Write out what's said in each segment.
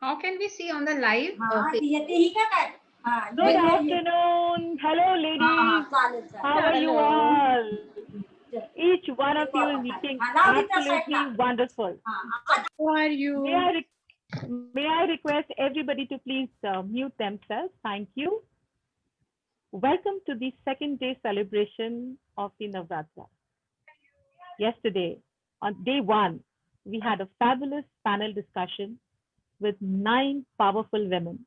How can we see on the live? Good afternoon. Hello, ladies. How are you all? Each one of you is looking absolutely wonderful. How are you? May I request everybody to please mute themselves? Thank you. Welcome to the second day celebration of the Navratra. Yesterday, on day one, we had a fabulous panel discussion with 9 powerful women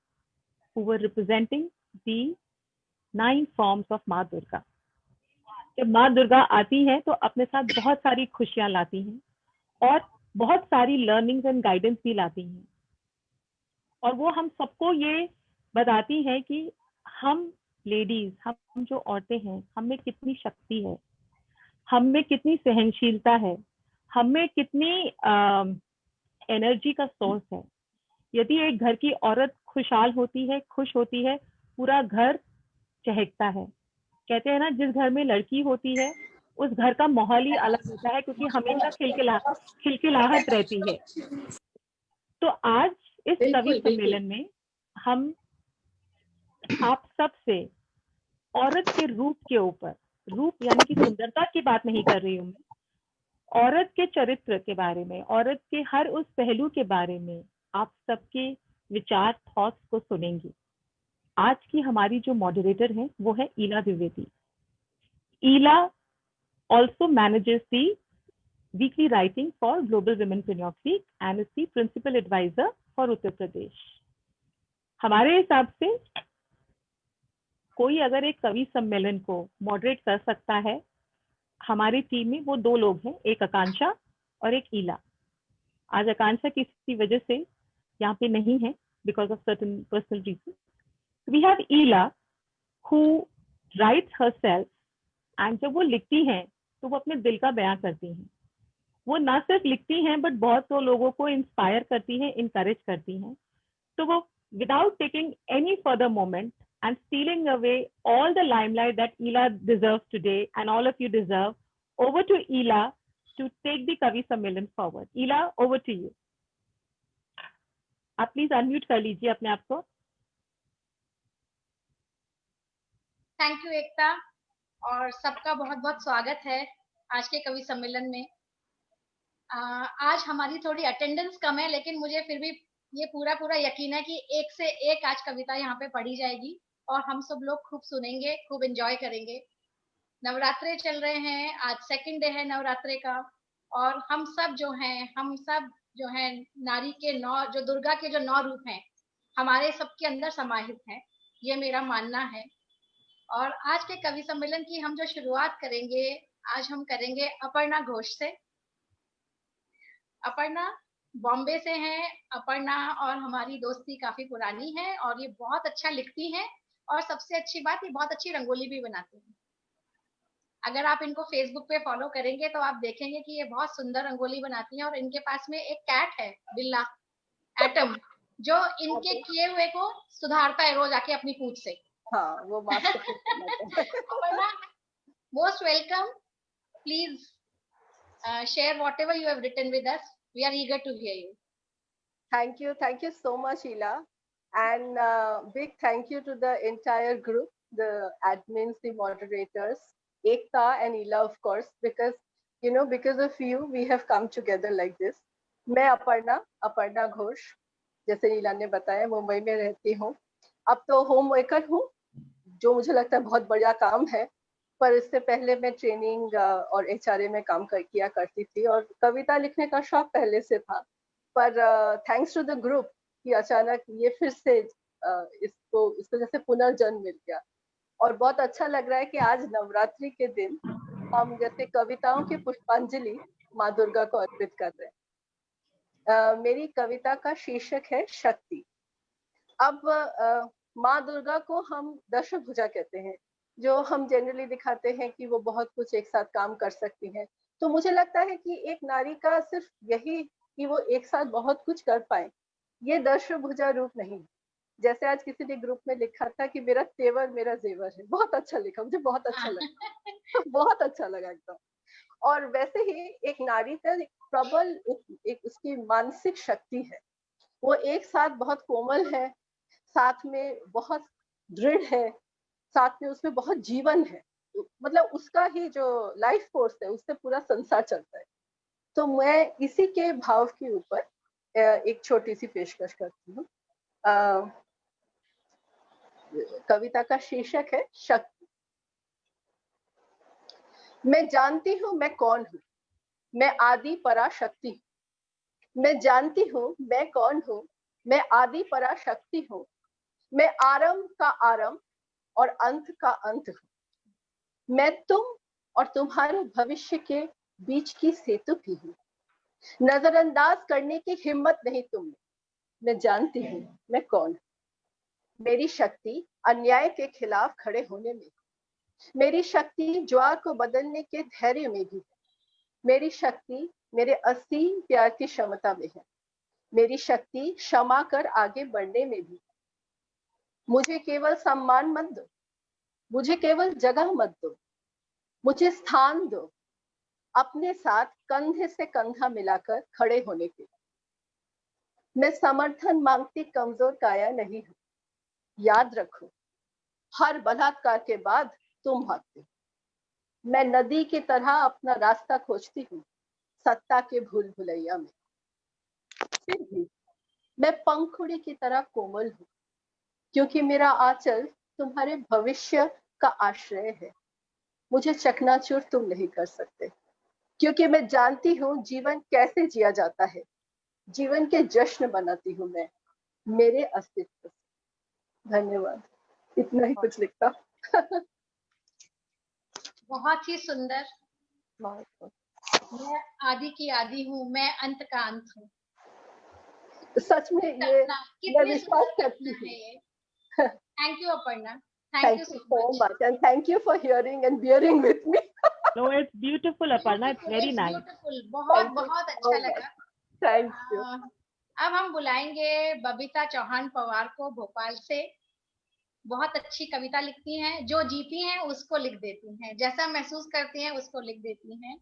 who were representing the 9 forms of माँ दुर्गा. जब माँ दुर्गा आती हैं तो अपने साथ बहुत सारी खुशियां लाती हैं और बहुत सारी लर्निंग्स एंड गाइडेंस भी लाती हैं, और वो हम सबको ये बताती हैं कि हम लेडीज, हम जो औरतें हैं, हम में कितनी शक्ति है, हम में कितनी सहनशीलता है, हम में कितनी एनर्जी का सोर्स है. यदि एक घर की औरत खुशहाल होती है, खुश होती है, पूरा घर चहकता है. कहते हैं ना, जिस घर में लड़की होती है उस घर का माहौल ही अलग होता है, क्योंकि हमेशा खिलखिलाहट रहती है. तो आज इस कवि सम्मेलन में हम आप सब से औरत के रूप के ऊपर, रूप यानी कि सुंदरता की बात नहीं कर रही हूँ मैं, औरत के चरित्र के बारे में, औरत के हर उस पहलू के बारे में आप सबके विचार, थॉट्स को सुनेंगे. आज की हमारी जो मॉडरेटर है वो है ईला द्विवेदी. ईला also manages the weekly writing for Global Womenpreneur Week and is the principal advisor for Uttar Pradesh. हमारे हिसाब से कोई अगर एक कवि सम्मेलन को मॉडरेट कर सकता है, हमारी टीम में वो 2 लोग हैं, एक आकांक्षा और एक ईला. आज आकांक्षा किसी वजह से यहाँ पे नहीं है, because of certain personal reason. We have Ila who writes herself, and जब वो लिखती हैं तो वो अपने दिल का बयां करती हैं. वो ना सिर्फ लिखती हैं बट बहुत तो लोगों को इंस्पायर करती हैं, इनकरेज करती हैं. तो वो without taking any further moment and stealing away all the limelight that Ila deserves today, and all of you deserve, over to Ila to take the Kavi Sammelan forward. Ila, over to you. आप please unmute कर लीजिए अपने आप को. Thank you एकता, और सबका बहुत बहुत स्वागत है आज के कवि सम्मेलन में. आज हमारी थोड़ी अटेंडेंस कम है, लेकिन मुझे फिर भी ये पूरा यकीन है कि एक से एक आज कविता यहाँ पे पढ़ी जाएगी और हम सब लोग खूब सुनेंगे, खूब एंजॉय करेंगे. नवरात्रे चल रहे हैं, आज सेकंड डे है नवरात्रे का, और हम सब जो हैं नारी के 9, जो दुर्गा के जो 9 रूप हैं, हमारे सबके अंदर समाहित हैं, ये मेरा मानना है. और आज के कवि सम्मेलन की हम जो शुरुआत करेंगे, आज हम करेंगे अपर्णा घोष से. अपर्णा बॉम्बे से हैं. अपर्णा और हमारी दोस्ती काफी पुरानी है और ये बहुत अच्छा लिखती हैं, और सबसे अच्छी बात, ये बहुत अच्छी रंगोली भी बनाती हैं. अगर आप इनको फेसबुक पे फॉलो करेंगे तो आप देखेंगे कि ये बहुत सुंदर रंगोली बनाती हैं, और इनके पास में एक कैट है, बिल्ला एटम, जो इनके किए हुए को सुधारता है रोज आके अपनी पूंछ से. हाँ, वो बात Aparna, most welcome. Please share whatever you have written with us. We are eager to hear you. Thank you so much, Ila, and big thank you to the entire group, the admins, the moderators, Ekta and Ila, of course, because because of you we have come together like this. मैं अपर्णा घोष, जैसे ईला ने बताया, मुंबई में रहती हूँ. अब तो home maker हूँ, जो मुझे लगता है बहुत बड़ा काम है, पर इससे पहले मैं ट्रेनिंग और एचआरए में काम किया करती थी, और कविता लिखने का शौक पहले से था. पर थैंक्स टू द ग्रुप कि अचानक ये फिर से इसको जैसे पुनर्जन्म मिल गया, और बहुत अच्छा लग रहा है कि आज नवरात्रि के दिन हम जैसे कविताओं की पुष्पांजलि माँ दुर्गा को अर्पित कर रहे हैं. मेरी कविता का शीर्षक है शक्ति. अब माँ दुर्गा को हम दशभुजा कहते हैं, जो हम जनरली दिखाते हैं कि वो बहुत कुछ एक साथ काम कर सकती हैं. तो मुझे लगता है कि एक नारी का सिर्फ यही कि वो एक साथ बहुत कुछ कर पाए, ये दशभुजा रूप नहीं. जैसे आज किसी ने ग्रुप में लिखा था कि मेरा तेवर मेरा जेवर है. बहुत अच्छा लिखा, मुझे बहुत अच्छा लगा. बहुत अच्छा लगा एकदम. और वैसे ही एक नारी का एक प्रबल एक उसकी मानसिक शक्ति है. वो एक साथ बहुत कोमल है, साथ में बहुत दृढ़ है, साथ में उसमें बहुत जीवन है। मतलब उसका ही जो लाइफ फोर्स है उससे पूरा संसार चलता है। तो मैं इसी के भाव के ऊपर एक छोटी सी पेशकश करती हूँ। कविता का शीर्षक है शक्ति। मैं जानती हूँ मैं कौन हूँ, मैं आदि पराशक्ति हूँ। मैं जानती हूँ मैं कौन हूँ, मैं आदि पराशक्ति हूँ। मैं आरंभ का आरंभ और अंत का अंत हूँ। मैं तुम और तुम्हारे भविष्य के बीच की सेतु भी हूँ। नजरअंदाज करने की हिम्मत नहीं तुम में। मैं जानती हूँ मैं कौन हूँ। मेरी शक्ति अन्याय के खिलाफ खड़े होने में, मेरी शक्ति ज्वार को बदलने के धैर्य में भी है। मेरी शक्ति मेरे असीम प्यार की क्षमता में है। मेरी शक्ति क्षमा कर आगे बढ़ने में भी है। मुझे केवल सम्मान मत दो, मुझे केवल जगह मत दो, मुझे स्थान दो अपने साथ कंधे से कंधा मिलाकर खड़े होने के। मैं समर्थन मांगती कमजोर काया नहीं हूं। याद रखो, हर बलात्कार के बाद तुम भागते हो। मैं नदी की तरह अपना रास्ता खोजती हूँ सत्ता के भूल भुलैया में। फिर भी मैं पंखुड़ी की तरह कोमल हूँ, क्योंकि मेरा आंचल तुम्हारे भविष्य का आश्रय है। मुझे चकनाचूर तुम नहीं कर सकते, क्योंकि मैं जानती हूँ जीवन कैसे जिया जाता है। जीवन के जश्न बनाती हूँ मैं मेरे अस्तित्व से। धन्यवाद। इतना ही कुछ लिखता। बहुत ही सुंदर। मैं आदि की आदि हूँ, मैं अंत का अंत हूँ। सच में ये मैं विश्वास करती हूँ। Thank you Aparna, thank you so much and thank you for hearing and bearing with me. No, it's beautiful, Aparna. It's very nice. Beautiful, बहुत बहुत अच्छा लगा। Thank you. अब हम बुलाएंगे बबीता चौहान पवार को, भोपाल से। बहुत अच्छी कविता लिखती हैं, जो जीती हैं उसको लिख देती हैं, जैसा महसूस करती हैं उसको लिख देती हैं।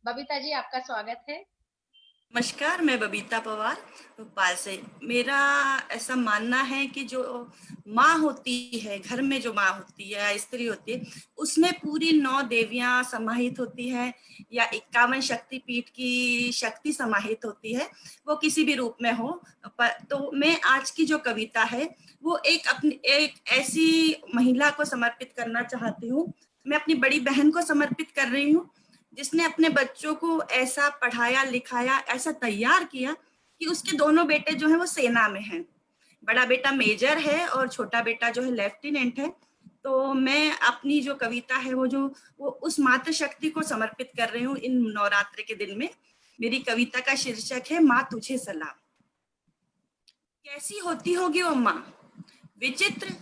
बबीता जी, आपका स्वागत है। नमस्कार, मैं बबीता पवार भोपाल से। मेरा ऐसा मानना है कि जो माँ होती है, घर में जो माँ होती है, स्त्री होती है, उसमें पूरी 9 देवियां समाहित होती है या 51 शक्तिपीठ की शक्ति समाहित होती है, वो किसी भी रूप में हो। तो मैं आज की जो कविता है वो एक ऐसी महिला को समर्पित करना चाहती हूँ। मैं अपनी बड़ी बहन को समर्पित कर रही हूँ, जिसने अपने बच्चों को ऐसा पढ़ाया लिखाया, ऐसा तैयार किया कि उसके दोनों बेटे जो हैं वो सेना में हैं। बड़ा बेटा मेजर है और छोटा बेटा जो है लेफ्टिनेंट है। तो मैं अपनी जो कविता है वो उस मातृ शक्ति को समर्पित कर रही हूँ इन नवरात्र के दिन में। मेरी कविता का शीर्षक है माँ तुझे सलाम। कैसी होती होगी वो माँ, विचित्र?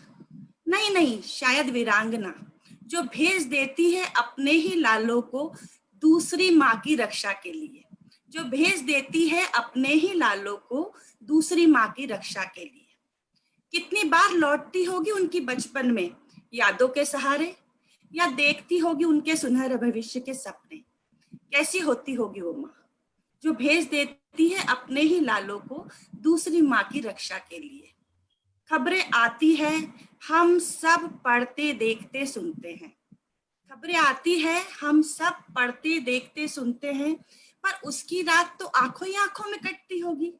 नहीं, शायद वीरांगना, जो भेज देती है अपने ही लालों को दूसरी माँ की रक्षा के लिए। जो भेज देती है अपने ही लालों को दूसरी माँ की रक्षा के लिए। कितनी बार लौटती होगी उनकी बचपन में यादों के सहारे, या देखती होगी उनके सुनहरे भविष्य के सपने। कैसी होती होगी वो माँ, जो भेज देती है अपने ही लालों को दूसरी माँ की रक्षा के लिए। खबरें आती है, हम सब पढ़ते देखते सुनते हैं। खबरें आती है, हम सब पढ़ते देखते सुनते हैं, पर उसकी रात तो आंखों ही आंखों में कटती होगी।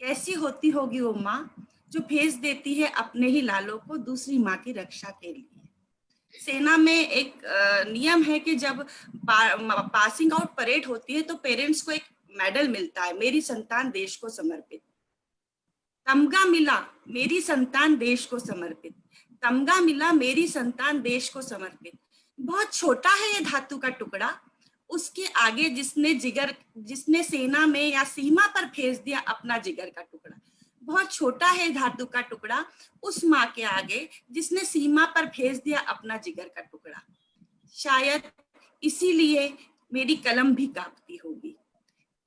कैसी होती होगी वो माँ, जो भेज देती है अपने ही लालों को दूसरी माँ की रक्षा के लिए। सेना में एक नियम है कि जब पासिंग आउट परेड होती है तो पेरेंट्स को एक मेडल मिलता है, मेरी संतान देश को समर्पित। तमगा मिला मेरी संतान देश को समर्पित, तमगा मिला मेरी संतान देश को समर्पित। बहुत छोटा है ये धातु का टुकड़ा, उसके आगे जिसने सेना में या सीमा पर भेज दिया अपना जिगर का टुकड़ा। बहुत छोटा है धातु का टुकड़ा उस माँ के आगे जिसने सीमा पर भेज दिया अपना जिगर का टुकड़ा। शायद इसीलिए मेरी कलम भी कांपती होगी।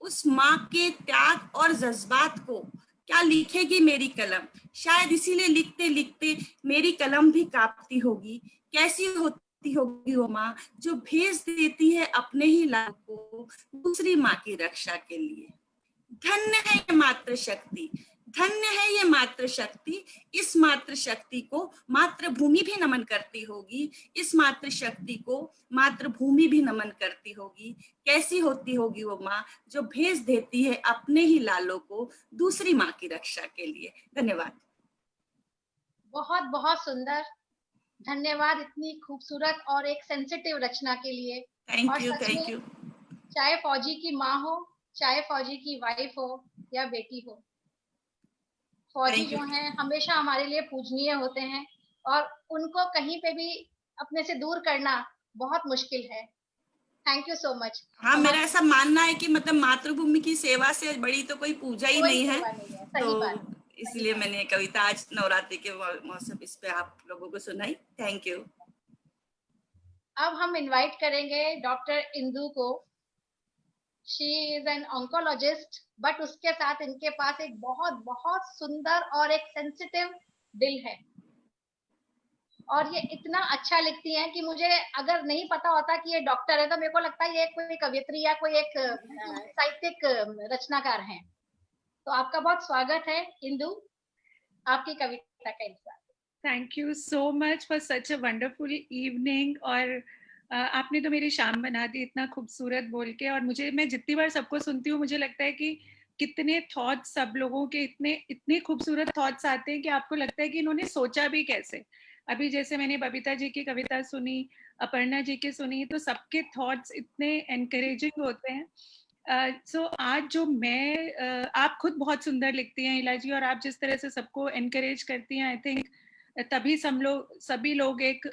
उस माँ के त्याग और जज्बात को क्या लिखेगी मेरी कलम, शायद इसीलिए लिखते लिखते मेरी कलम भी कांपती होगी। कैसी होती होगी वो माँ, जो भेज देती है अपने ही लाल को दूसरी माँ की रक्षा के लिए। धन्य है ये मातृ शक्ति, धन्य है ये मातृशक्ति, इस मातृशक्ति को मातृभूमि भी नमन करती होगी, इस मातृशक्ति को मातृभूमि भी नमन करती होगी। कैसी होती होगी वो माँ जो भेज देती है अपने ही लालों को दूसरी माँ की रक्षा के लिए। धन्यवाद। बहुत बहुत सुंदर, धन्यवाद इतनी खूबसूरत और एक सेंसिटिव रचना के लिए। थैंक और यू, सच थैंक में, यू। चाहे फौजी की माँ हो, चाहे फौजी की वाइफ हो या बेटी हो, फौजी Thank you. जो हैं हमेशा हमारे लिए पूजनीय होते हैं और उनको कहीं पे भी अपने से दूर करना बहुत मुश्किल है। Thank you so much. हाँ, मेरा ऐसा मानना है कि मतलब मातृभूमि की सेवा से बड़ी तो कोई पूजा ही नहीं है, सही बात, तो इसलिए मैंने ये कविता आज नवरात्रि के मौसम इस पे आप लोगों को सुनाई। Thank you. अब हम इनवाइट करेंगे डॉक्टर इंदु को। She is an oncologist, but उसके साथ इनके पास एक बहुत बहुत सुंदर और एक सेंसिटिव दिल है और ये इतना अच्छा लिखती हैं कि मुझे अगर नहीं पता होता कि ये डॉक्टर है तो मेरे को लगता है ये कोई कवियत्री या कोई एक साहित्यिक रचनाकार हैं। तो आपका बहुत स्वागत है इंदु, आपकी कविता का इंतजार। Thank you so much for such a wonderful evening. और आपने तो मेरी शाम बना दी इतना खूबसूरत बोल के। और मैं जितनी बार सबको सुनती हूँ मुझे लगता है कि कितने थॉट्स सब लोगों के इतने खूबसूरत थॉट्स आते हैं कि आपको लगता है कि इन्होंने सोचा भी कैसे। अभी जैसे मैंने बबीता जी की कविता सुनी, अपर्णा जी की सुनी, तो सबके थॉट्स इतने एनकरेजिंग होते हैं। सो आज जो आप खुद बहुत सुंदर लिखती हैं इला जी, और आप जिस तरह से सबको एनकरेज करती हैं, आई थिंक तभी सभी लोग एक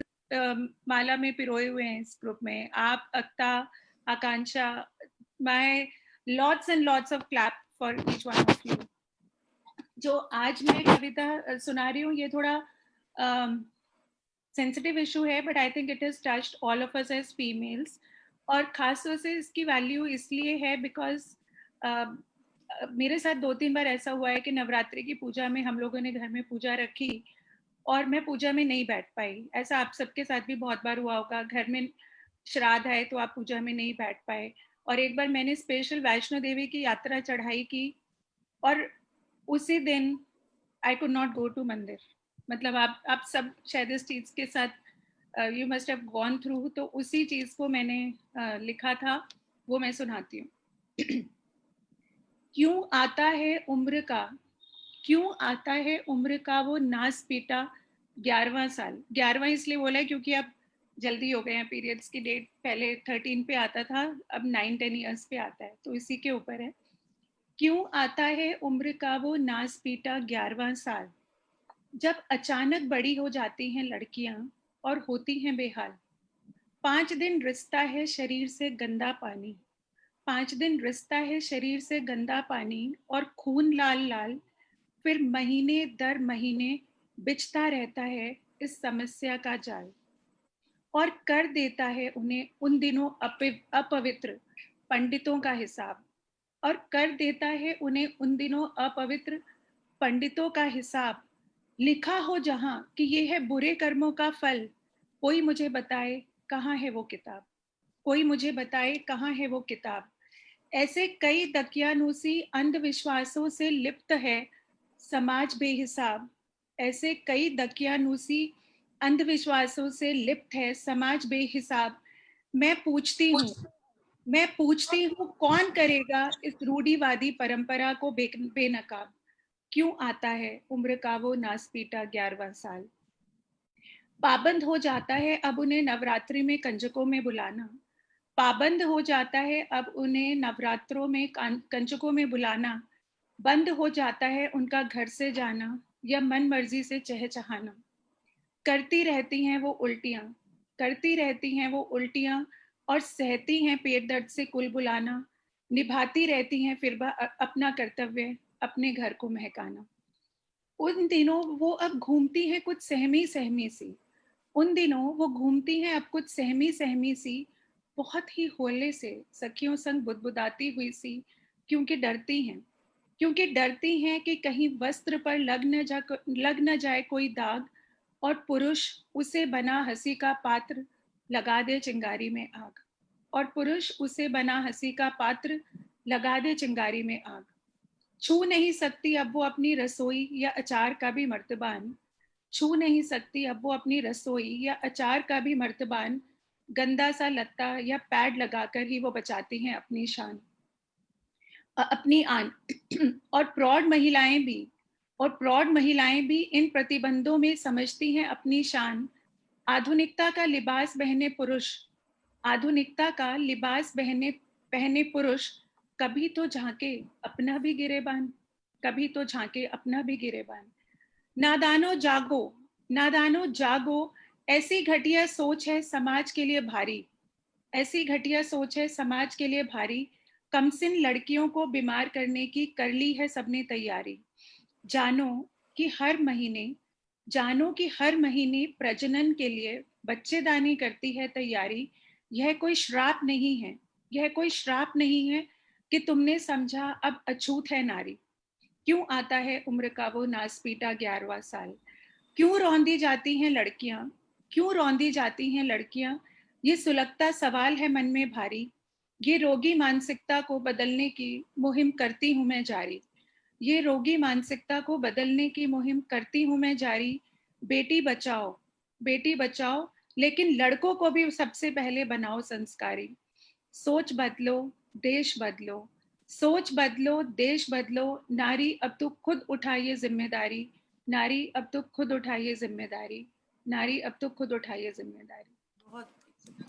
माला में पिरोए हुए हैं इस ग्रुप में। आप, Akta, Akanksha, my lots and lots of clap for each one of you. जो आज मैं कविता सुना रही हूँ ये थोड़ा सेंसिटिव इशू है, but I think it has touched all of us as females. और खास तौर से इसकी वैल्यू इसलिए है बिकॉज मेरे साथ 2-3 बार ऐसा हुआ है कि नवरात्रि की पूजा में हम लोगों ने घर में पूजा रखी और मैं पूजा में नहीं बैठ पाई। ऐसा आप सबके साथ भी बहुत बार हुआ होगा, घर में श्राद्ध है तो आप पूजा में नहीं बैठ पाए। और एक बार मैंने स्पेशल वैष्णो देवी की यात्रा चढ़ाई की और उसी दिन I could not go to mandir. मतलब आप सब शायद इस चीज के साथ you must have gone through, तो उसी चीज को मैंने लिखा था, वो मैं सुनाती हूँ। क्यों आता है उम्र का, क्यों आता है उम्र का वो नास पीटा 11वां साल। 11वां इसलिए बोला है क्योंकि अब जल्दी हो गए हैं पीरियड्स की डेट, पहले 13 पे आता था, अब 9-10 ईयर्स पे आता है, तो इसी के ऊपर है। क्यों आता है उम्र का वो नास पीटा 11वां साल, जब अचानक बड़ी हो जाती हैं लड़कियां और होती हैं बेहाल। 5 दिन रिसता है शरीर से गंदा पानी, 5 दिन रिसता है शरीर से गंदा पानी और खून लाल लाल, फिर महीने दर महीने बिछता रहता है इस समस्या का जाल और कर देता है उन्हें उन दिनों अपवित्र पंडितों का हिसाब, और कर देता है उन्हें उन दिनों अपवित्र पंडितों का हिसाब। लिखा हो जहां कि ये है बुरे कर्मों का फल, कोई मुझे बताए कहाँ है वो किताब, कोई मुझे बताए कहाँ है वो किताब। ऐसे कई दकियानूसी अंधविश्वासों से लिप्त है समाज बेहिसाब, ऐसे कई दकियानूसी अंधविश्वासों से लिप्त है समाज बेहिसाब। मैं पूछती हूँ कौन करेगा इस रूढ़िवादी परंपरा को बेनकाब। क्यों आता है उम्र का वो नास पीटा 11वां साल। पाबंद हो जाता है अब उन्हें नवरात्रि में कंजकों में बुलाना, पाबंद हो जाता है अब उन्हें नवरात्रों में कंजकों में बुलाना। बंद हो जाता है उनका घर से जाना या मन मर्जी से चहचहाना। करती रहती हैं वो उल्टियां, करती रहती हैं वो उल्टियां और सहती हैं पेट दर्द से कुल बुलाना। निभाती रहती हैं फिर अपना कर्तव्य, अपने घर को महकाना। उन दिनों वो अब घूमती हैं कुछ सहमी सहमी सी, उन दिनों वो घूमती हैं अब कुछ सहमी सहमी सी, बहुत ही होले से सखियों संग बुदबुदाती हुई सी, क्योंकि डरती हैं कि कहीं वस्त्र पर लग न जाए कोई दाग और पुरुष उसे बना हंसी का पात्र लगा दे चिंगारी में आग, और पुरुष उसे बना हंसी का पात्र लगा दे चिंगारी में आग। छू नहीं सकती अब वो अपनी रसोई या अचार का भी मर्तबान, छू नहीं सकती अब वो अपनी रसोई या अचार का भी मर्तबान, गंदा सा लत्ता या पैड लगाकर ही वो बचाती हैं अपनी शान, अपनी आन। और प्रौढ़ महिलाएं भी इन प्रतिबंधों में समझती हैं अपनी शान। आधुनिकता का लिबास पहने पुरुष, आधुनिकता का लिबास पहने पुरुष, कभी तो झांके अपना भी गिरेबान, कभी तो झांके अपना भी गिरेबान। नादानो जागो, नादानो जागो, ऐसी घटिया सोच है समाज के लिए भारी, ऐसी घटिया सोच है समाज के लिए भारी, कमसिन लड़कियों को बीमार करने की कर ली है सबने तैयारी। जानो कि हर महीने, जानो कि हर महीने प्रजनन के लिए बच्चेदानी करती है तैयारी। यह कोई श्राप नहीं है, यह कोई श्राप नहीं है कि तुमने समझा अब अछूत है नारी। क्यों आता है उम्र का वो नासपीटा 11वां साल, क्यों रौंदी जाती हैं लड़कियां, क्यों रौंदी जाती हैं लड़कियां, ये सुलगता सवाल है मन में भारी। ये रोगी मानसिकता को बदलने की मुहिम करती हूं मैं जारी, ये रोगी मानसिकता को बदलने की मुहिम करती हूं मैं जारी। बेटी बचाओ, बेटी बचाओ, लेकिन लड़कों को भी सबसे पहले बनाओ संस्कारी। सोच बदलो, देश बदलो, सोच बदलो, देश बदलो, नारी अब तो खुद उठाइए जिम्मेदारी, नारी अब तो खुद उठाइए जिम्मेदारी, नारी अब तो खुद उठाइए जिम्मेदारी। बहुत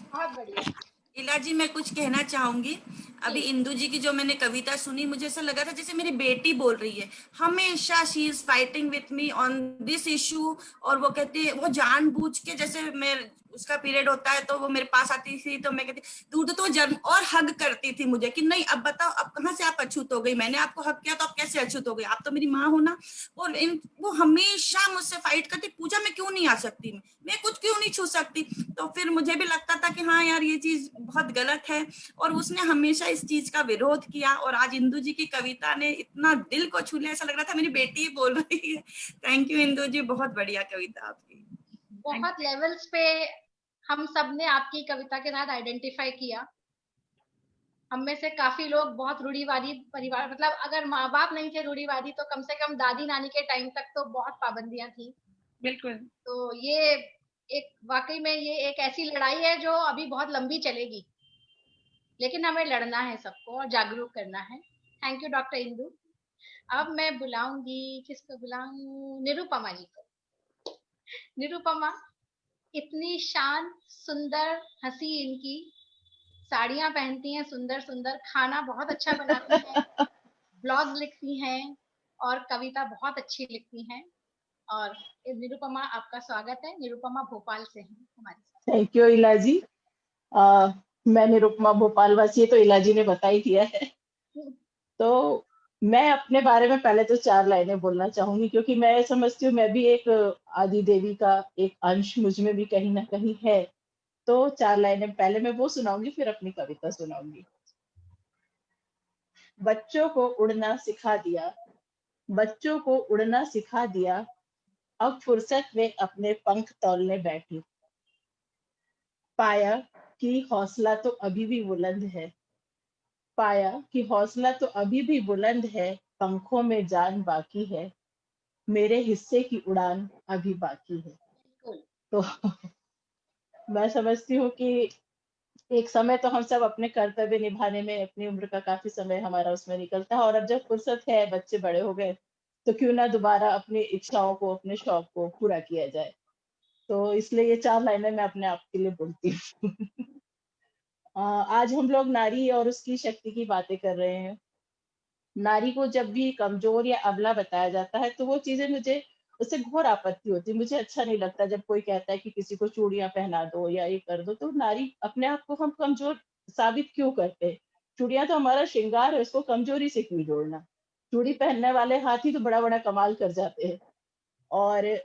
बहुत बढ़िया। इला जी, मैं कुछ कहना चाहूंगी। अभी जी। इंदु जी की जो मैंने कविता सुनी, मुझे ऐसा लगा था जैसे मेरी बेटी बोल रही है। हमेशा she is fighting with me on this issue. और वो कहती है, वो जानबूझ के, जैसे मैं उसका पीरियड होता है तो वो मेरे पास आती थी, तो मैं कहती दूध तो जब, और हग करती थी मुझे कि नहीं अब बताओ, अब कहाँ से आप अछूत हो गई, मैंने आपको हग किया तो आप कैसे अछूत हो गई, आप तो मेरी माँ हो ना। और वो हमेशा मुझसे फाइट करती, पूजा मैं क्यों नहीं आ सकती, मैं कुछ क्यों नहीं छू सकती। तो फिर मुझे भी लगता था कि हाँ यार, ये चीज बहुत गलत है। और उसने हमेशा इस चीज का विरोध किया। और आज इंदु जी की कविता ने इतना दिल को छू लिया, ऐसा लग रहा था मेरी बेटी ही बोल रही है। थैंक यू इंदु जी, बहुत बढ़िया कविता आपकी। बहुत लेवल्स पे हम सब ने आपकी कविता के साथ आइडेंटिफाई किया। हम में से काफी लोग बहुत रूढ़िवादी परिवार, मतलब अगर माँ बाप नहीं थे रूढ़िवादी तो कम से कम दादी नानी के टाइम तक तो बहुत पाबंदियां थी। बिल्कुल। तो ये एक वाकई में ये एक ऐसी लड़ाई है जो अभी बहुत लंबी चलेगी, लेकिन हमें लड़ना है सबको और जागरूक करना है। Thank you doctor Indu. अब मैं बुलाऊंगी, किसको बुलाऊं, निरुपमा जी को। निरुपमा, इतनी शांत सुंदर हंसी इनकी, साड़ियां पहनती हैं सुंदर सुंदर, खाना बहुत अच्छा बनाती हैं, ब्लॉग लिखती हैं और कविता बहुत अच्छी लिखती हैं। और निरुपमा, आपका स्वागत है। निरुपमा भोपाल से हैं हमारे साथ। थैंक यू इला जी। मैं निरुपमा भोपाल वासी है, तो इला जी ने बता ही दिया है। तो मैं अपने बारे में पहले तो 4 लाइनें बोलना चाहूंगी, क्योंकि मैं समझती हूँ मैं भी एक आदि देवी का एक अंश मुझ में भी कहीं ना कहीं है। तो 4 लाइनें पहले मैं वो सुनाऊंगी, फिर अपनी कविता सुनाऊंगी। बच्चों को उड़ना सिखा दिया, बच्चों को उड़ना सिखा दिया, अब फुर्सत में अपने पंख तौलने बैठी। पाया कि हौसला तो अभी भी बुलंद है, पाया कि हौसला तो अभी भी बुलंद है, पंखों में जान बाकी है, मेरे हिस्से की उड़ान अभी बाकी है। तो मैं समझती हूँ कि एक समय तो हम सब अपने कर्तव्य निभाने में, अपनी उम्र का काफी समय हमारा उसमें निकलता है, और अब जब फुर्सत है, बच्चे बड़े हो गए, तो क्यों ना दोबारा अपनी इच्छाओं को, अपने शौक को पूरा किया जाए। तो इसलिए ये 4 लाइनें मैं अपने आप के लिए बोलती हूँ। आज हम लोग नारी और उसकी शक्ति की बातें कर रहे हैं। नारी को जब भी कमजोर या अबला बताया जाता है, तो वो चीजें मुझे, उससे घोर आपत्ति होती है। मुझे अच्छा नहीं लगता जब कोई कहता है कि किसी को चूड़ियां पहना दो या ये कर दो। तो नारी अपने आप को हम कमजोर साबित क्यों करते हैं? चूड़ियां तो हमारा श्रृंगार है, उसको कमजोरी से क्यों जोड़ना? चूड़ी पहनने वाले हाथी तो बड़ा बड़ा कमाल कर जाते हैं। और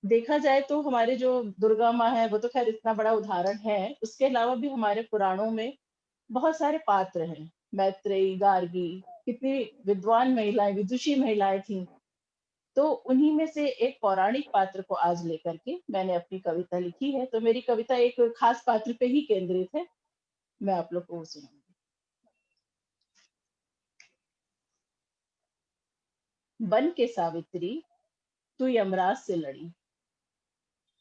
देखा जाए तो हमारे जो दुर्गा माँ है, वो तो खैर इतना बड़ा उदाहरण है। उसके अलावा भी हमारे पुराणों में बहुत सारे पात्र हैं। मैत्रेयी, गार्गी, कितनी विद्वान महिलाएं, विदुषी महिलाएं थीं। तो उन्हीं में से एक पौराणिक पात्र को आज लेकर के मैंने अपनी कविता लिखी है। तो मेरी कविता एक खास पात्र पे ही केंद्रित है। मैं आप लोग को वो सुनाऊंगी। बन के सावित्री तू यमराज से लड़ी,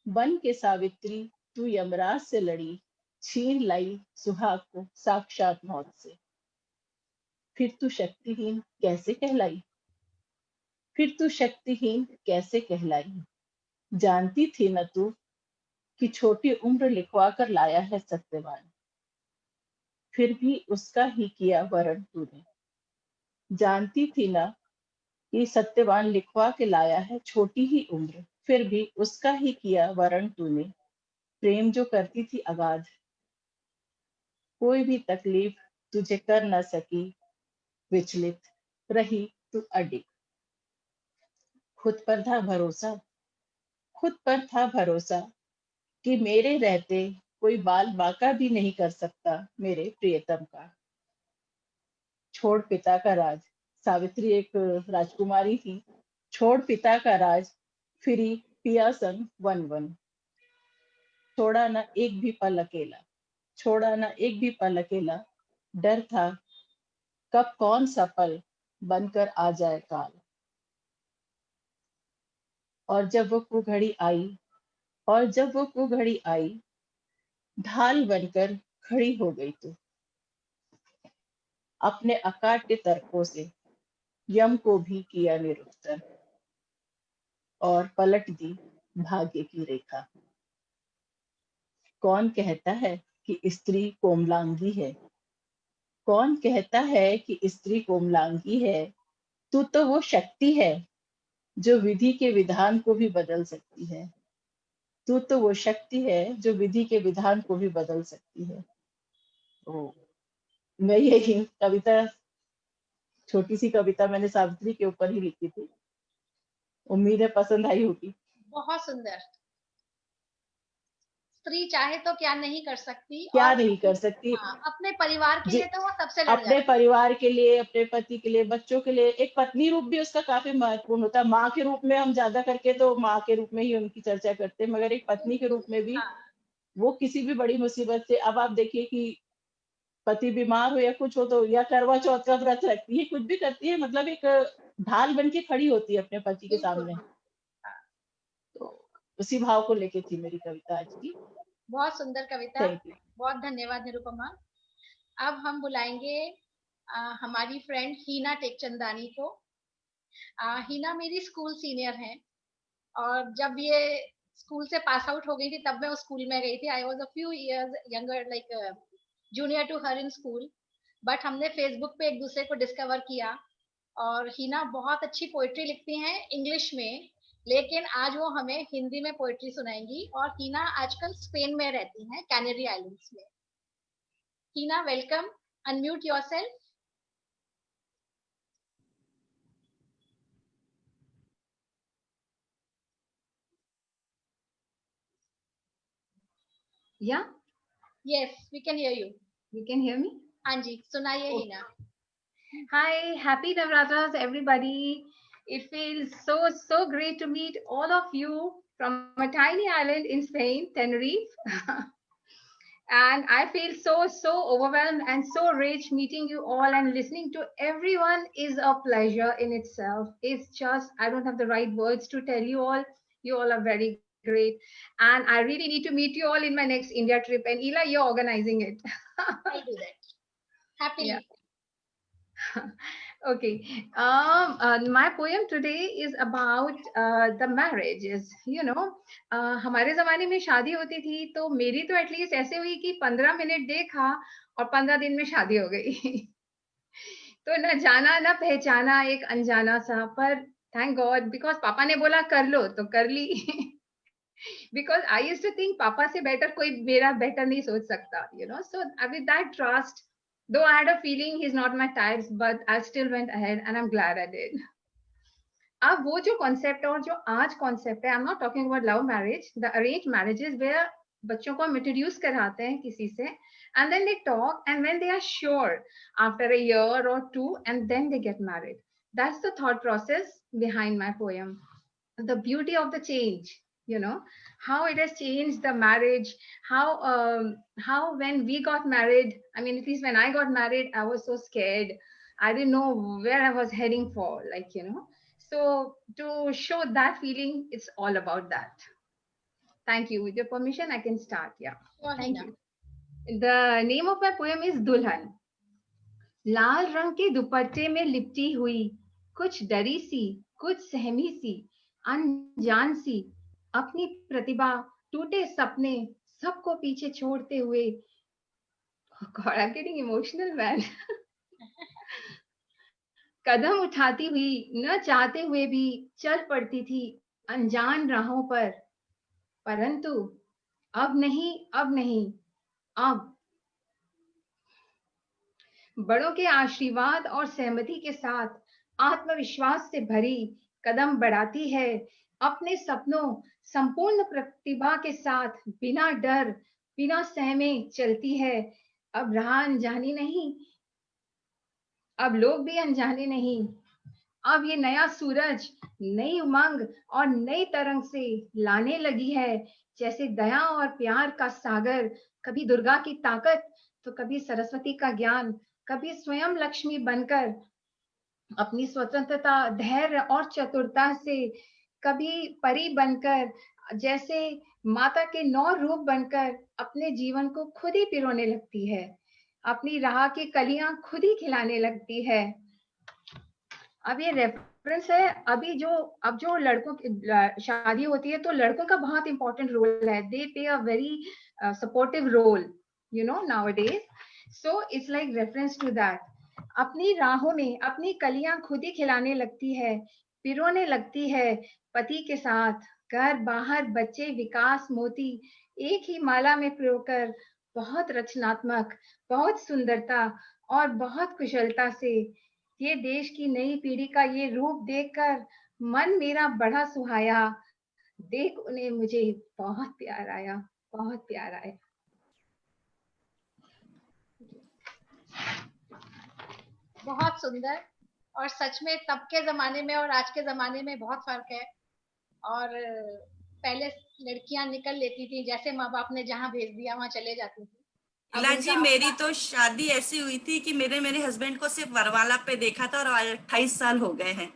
बन के सावित्री तू यमराज से लड़ी, छीन लाई सुहाग को साक्षात मौत से। फिर तू शक्तिहीन कैसे कहलाई, फिर तू शक्तिहीन कैसे कहलाई, जानती थी न तू कि छोटी उम्र लिखवा कर लाया है सत्यवान, फिर भी उसका ही किया वरण तूने। जानती थी ना कि सत्यवान लिखवा के लाया है छोटी ही उम्र, फिर भी उसका ही किया वरण तूने। प्रेम जो करती थी अगाध, कोई भी तकलीफ तुझे कर न सकी विचलित, रही तू अडिग। खुद पर था भरोसा, खुद पर था भरोसा कि मेरे रहते कोई बाल बांका भी नहीं कर सकता मेरे प्रियतम का। छोड़ पिता का राज, सावित्री एक राजकुमारी थी, छोड़ पिता का राज फिरी पिया संग वन वन। छोड़ा ना एक भी पल अकेला, छोड़ा ना एक भी पल अकेला, डर था कब कौन सा पल बनकर आ जाए काल। और जब वो कुघड़ी आई, और जब वो कुघड़ी आई, ढाल बनकर खड़ी हो गई तू। अपने अकाट्य तर्कों से यम को भी किया निरुत्तर, और पलट दी भाग्य की रेखा। कौन कहता है कि स्त्री कोमलांगी है, कौन कहता है कि स्त्री कोमलांगी है, तू तो वो शक्ति है जो विधि के विधान को भी बदल सकती है। तू तो वो शक्ति है जो विधि के विधान को भी बदल सकती है। तो मैं यही कविता, छोटी सी कविता मैंने सावित्री के ऊपर ही लिखी थी। उम्मीद है पसंद आई होगी। बहुत सुंदर। स्त्री चाहे तो क्या नहीं कर सकती, क्या और नहीं कर सकती। हाँ, अपने परिवार के जी, लिए तो वो सबसे लड़ अपने जाती परिवार के लिए, अपने पति के लिए, बच्चों के लिए एक पत्नी रूप भी उसका काफी महत्वपूर्ण होता है। माँ के रूप में हम ज्यादा करके तो माँ के रूप में ही उनकी चर्चा करते हैं, मगर एक पत्नी के है। रूप में भी हाँ, वो किसी भी बड़ी मुसीबत से, अब आप देखिए कि पति बीमार हो या कुछ हो तो या करवा चौथ का व्रत रखती है, कुछ भी करती है, मतलब एक ढाल बन के खड़ी होती है अपने पति के बिल्कुल। सामने। हाँ, तो उसी भाव को लेके थी मेरी कविता आज की। बहुत सुंदर कविता। Thank you. बहुत धन्यवाद निरुपमा। अब हम बुलाएंगे हमारी फ्रेंड हीना टेकचंदानी को। हीना मेरी स्कूल सीनियर है, और जब ये स्कूल से पास आउट हो गई थी तब मैं उस स्कूल में गई थी। I was a few years younger, like junior to her in school, but हमने फेसबुक पे एक दूसरे को डिस्कवर किया। और हीना बहुत अच्छी पोइट्री लिखती हैं इंग्लिश में, लेकिन आज वो हमें हिंदी में पोइट्री सुनाएंगी। और हीना आजकल स्पेन में रहती हैं, कैनरी आइलैंड्स में। Heena, welcome, unmute yourself. Yeah, yes, we can hear you. you can hear me. हाँ जी, सुनाइए Okay. Hina. Hi, happy Navratras, everybody. It feels so great to meet all of you from a tiny island in Spain, Tenerife. And I feel so overwhelmed and so rich meeting you all, and listening to everyone is a pleasure in itself. It's just, I don't have the right words to tell you all. You all are very great. And I really need to meet you all in my next India trip. And Ela, you're organizing it. I'll do that. Happily. Yeah. Okay. My poem today is about the marriages. हमारे जमाने में शादी होती थी तो मेरी तो at least ऐसे हुई कि 15 मिनट देखा और 15 दिन में शादी हो गई। तो न जाना न पहचाना, एक अनजाना सा, पर थैंक गॉड बिकॉज पापा ने बोला कर लो तो कर ली। Because I used to think पापा से बेटर कोई मेरा बेटर नहीं सोच सकता, so with that trust, though I had a feeling he's not my type, but I still went ahead and I'm glad I did. अब वो जो कॉन्सेप्ट और जो आज कॉन्सेप्ट है, I am not talking about love marriage, the arrange marriages where बच्चों को हम इंट्रोड्यूस कराते हैं किसी से, and then they talk, and when they are sure after a year or two, and then they get married. That's the thought process behind my poem. The beauty of the change, how it has changed the marriage, how when we got married, I mean, at least when I got married, I was so scared. I didn't know where I was heading for, like, you know. So to show that feeling, it's all about that. Thank you. With your permission, I can start. Yeah. Sure, Thank Hina. you. The name of my poem is Dulhan. लाल रंग के दुपट्टे में लिपटी हुई, कुछ डरी सी, कुछ सहमी सी, अनजान सी, अपनी प्रतिभा, टूटे सपने, सबको पीछे छोड़ते हुए. Oh God, I'm getting emotional, man. कदम उठाती हुई, न चाहते हुए भी चल पड़ती थी अनजान राहों पर, परंतु अब नहीं, अब नहीं, अब बड़ों के आशीर्वाद और सहमति के साथ आत्मविश्वास से भरी कदम बढ़ाती है, अपने सपनों, संपूर्ण प्रतिभा के साथ बिना डर, बिना सहमे चलती है. अब राह अनजानी नहीं, अब लोग भी अनजाने नहीं. अब ये नया सूरज नई उमंग और नई तरंग से लाने लगी है, जैसे दया और प्यार का सागर, कभी दुर्गा की ताकत तो कभी सरस्वती का ज्ञान, कभी स्वयं लक्ष्मी बनकर अपनी स्वतंत्रता, धैर्य और चतुरता से, कभी परी बनकर, जैसे माता के 9 रूप बनकर अपने जीवन को खुद ही पिरोने लगती है, अपनी राह की कलियां खुद ही खिलाने लगती है. अब ये रेफरेंस है, अभी जो अब जो लड़कों की शादी होती है तो लड़कों का बहुत इंपॉर्टेंट रोल है. They play a very supportive role, you know, nowadays. So it's like reference to that. अपनी राहों में अपनी कलियां खुद ही खिलाने लगती है, पिरोने लगती है पति के साथ, घर बाहर बच्चे विकास मोती एक ही माला में पिरोकर, बहुत रचनात्मक, बहुत सुंदरता और बहुत कुशलता से. ये देश की नई पीढ़ी का ये रूप देखकर मन मेरा बड़ा सुहाया, देख उन्हें मुझे बहुत प्यार आया, बहुत प्यार आया. बहुत सुंदर. और सच में तब के जमाने में और आज के जमाने में बहुत फर्क है. और पहले लड़कियां निकल लेती थी, जैसे माँ बाप ने जहाँ भेज दिया वहां चले जाती थी. इला जी, मेरी तो शादी ऐसी हुई थी कि मेरे हस्बैंड को सिर्फ वरमाला पे देखा था और 28 साल हो गए हैं.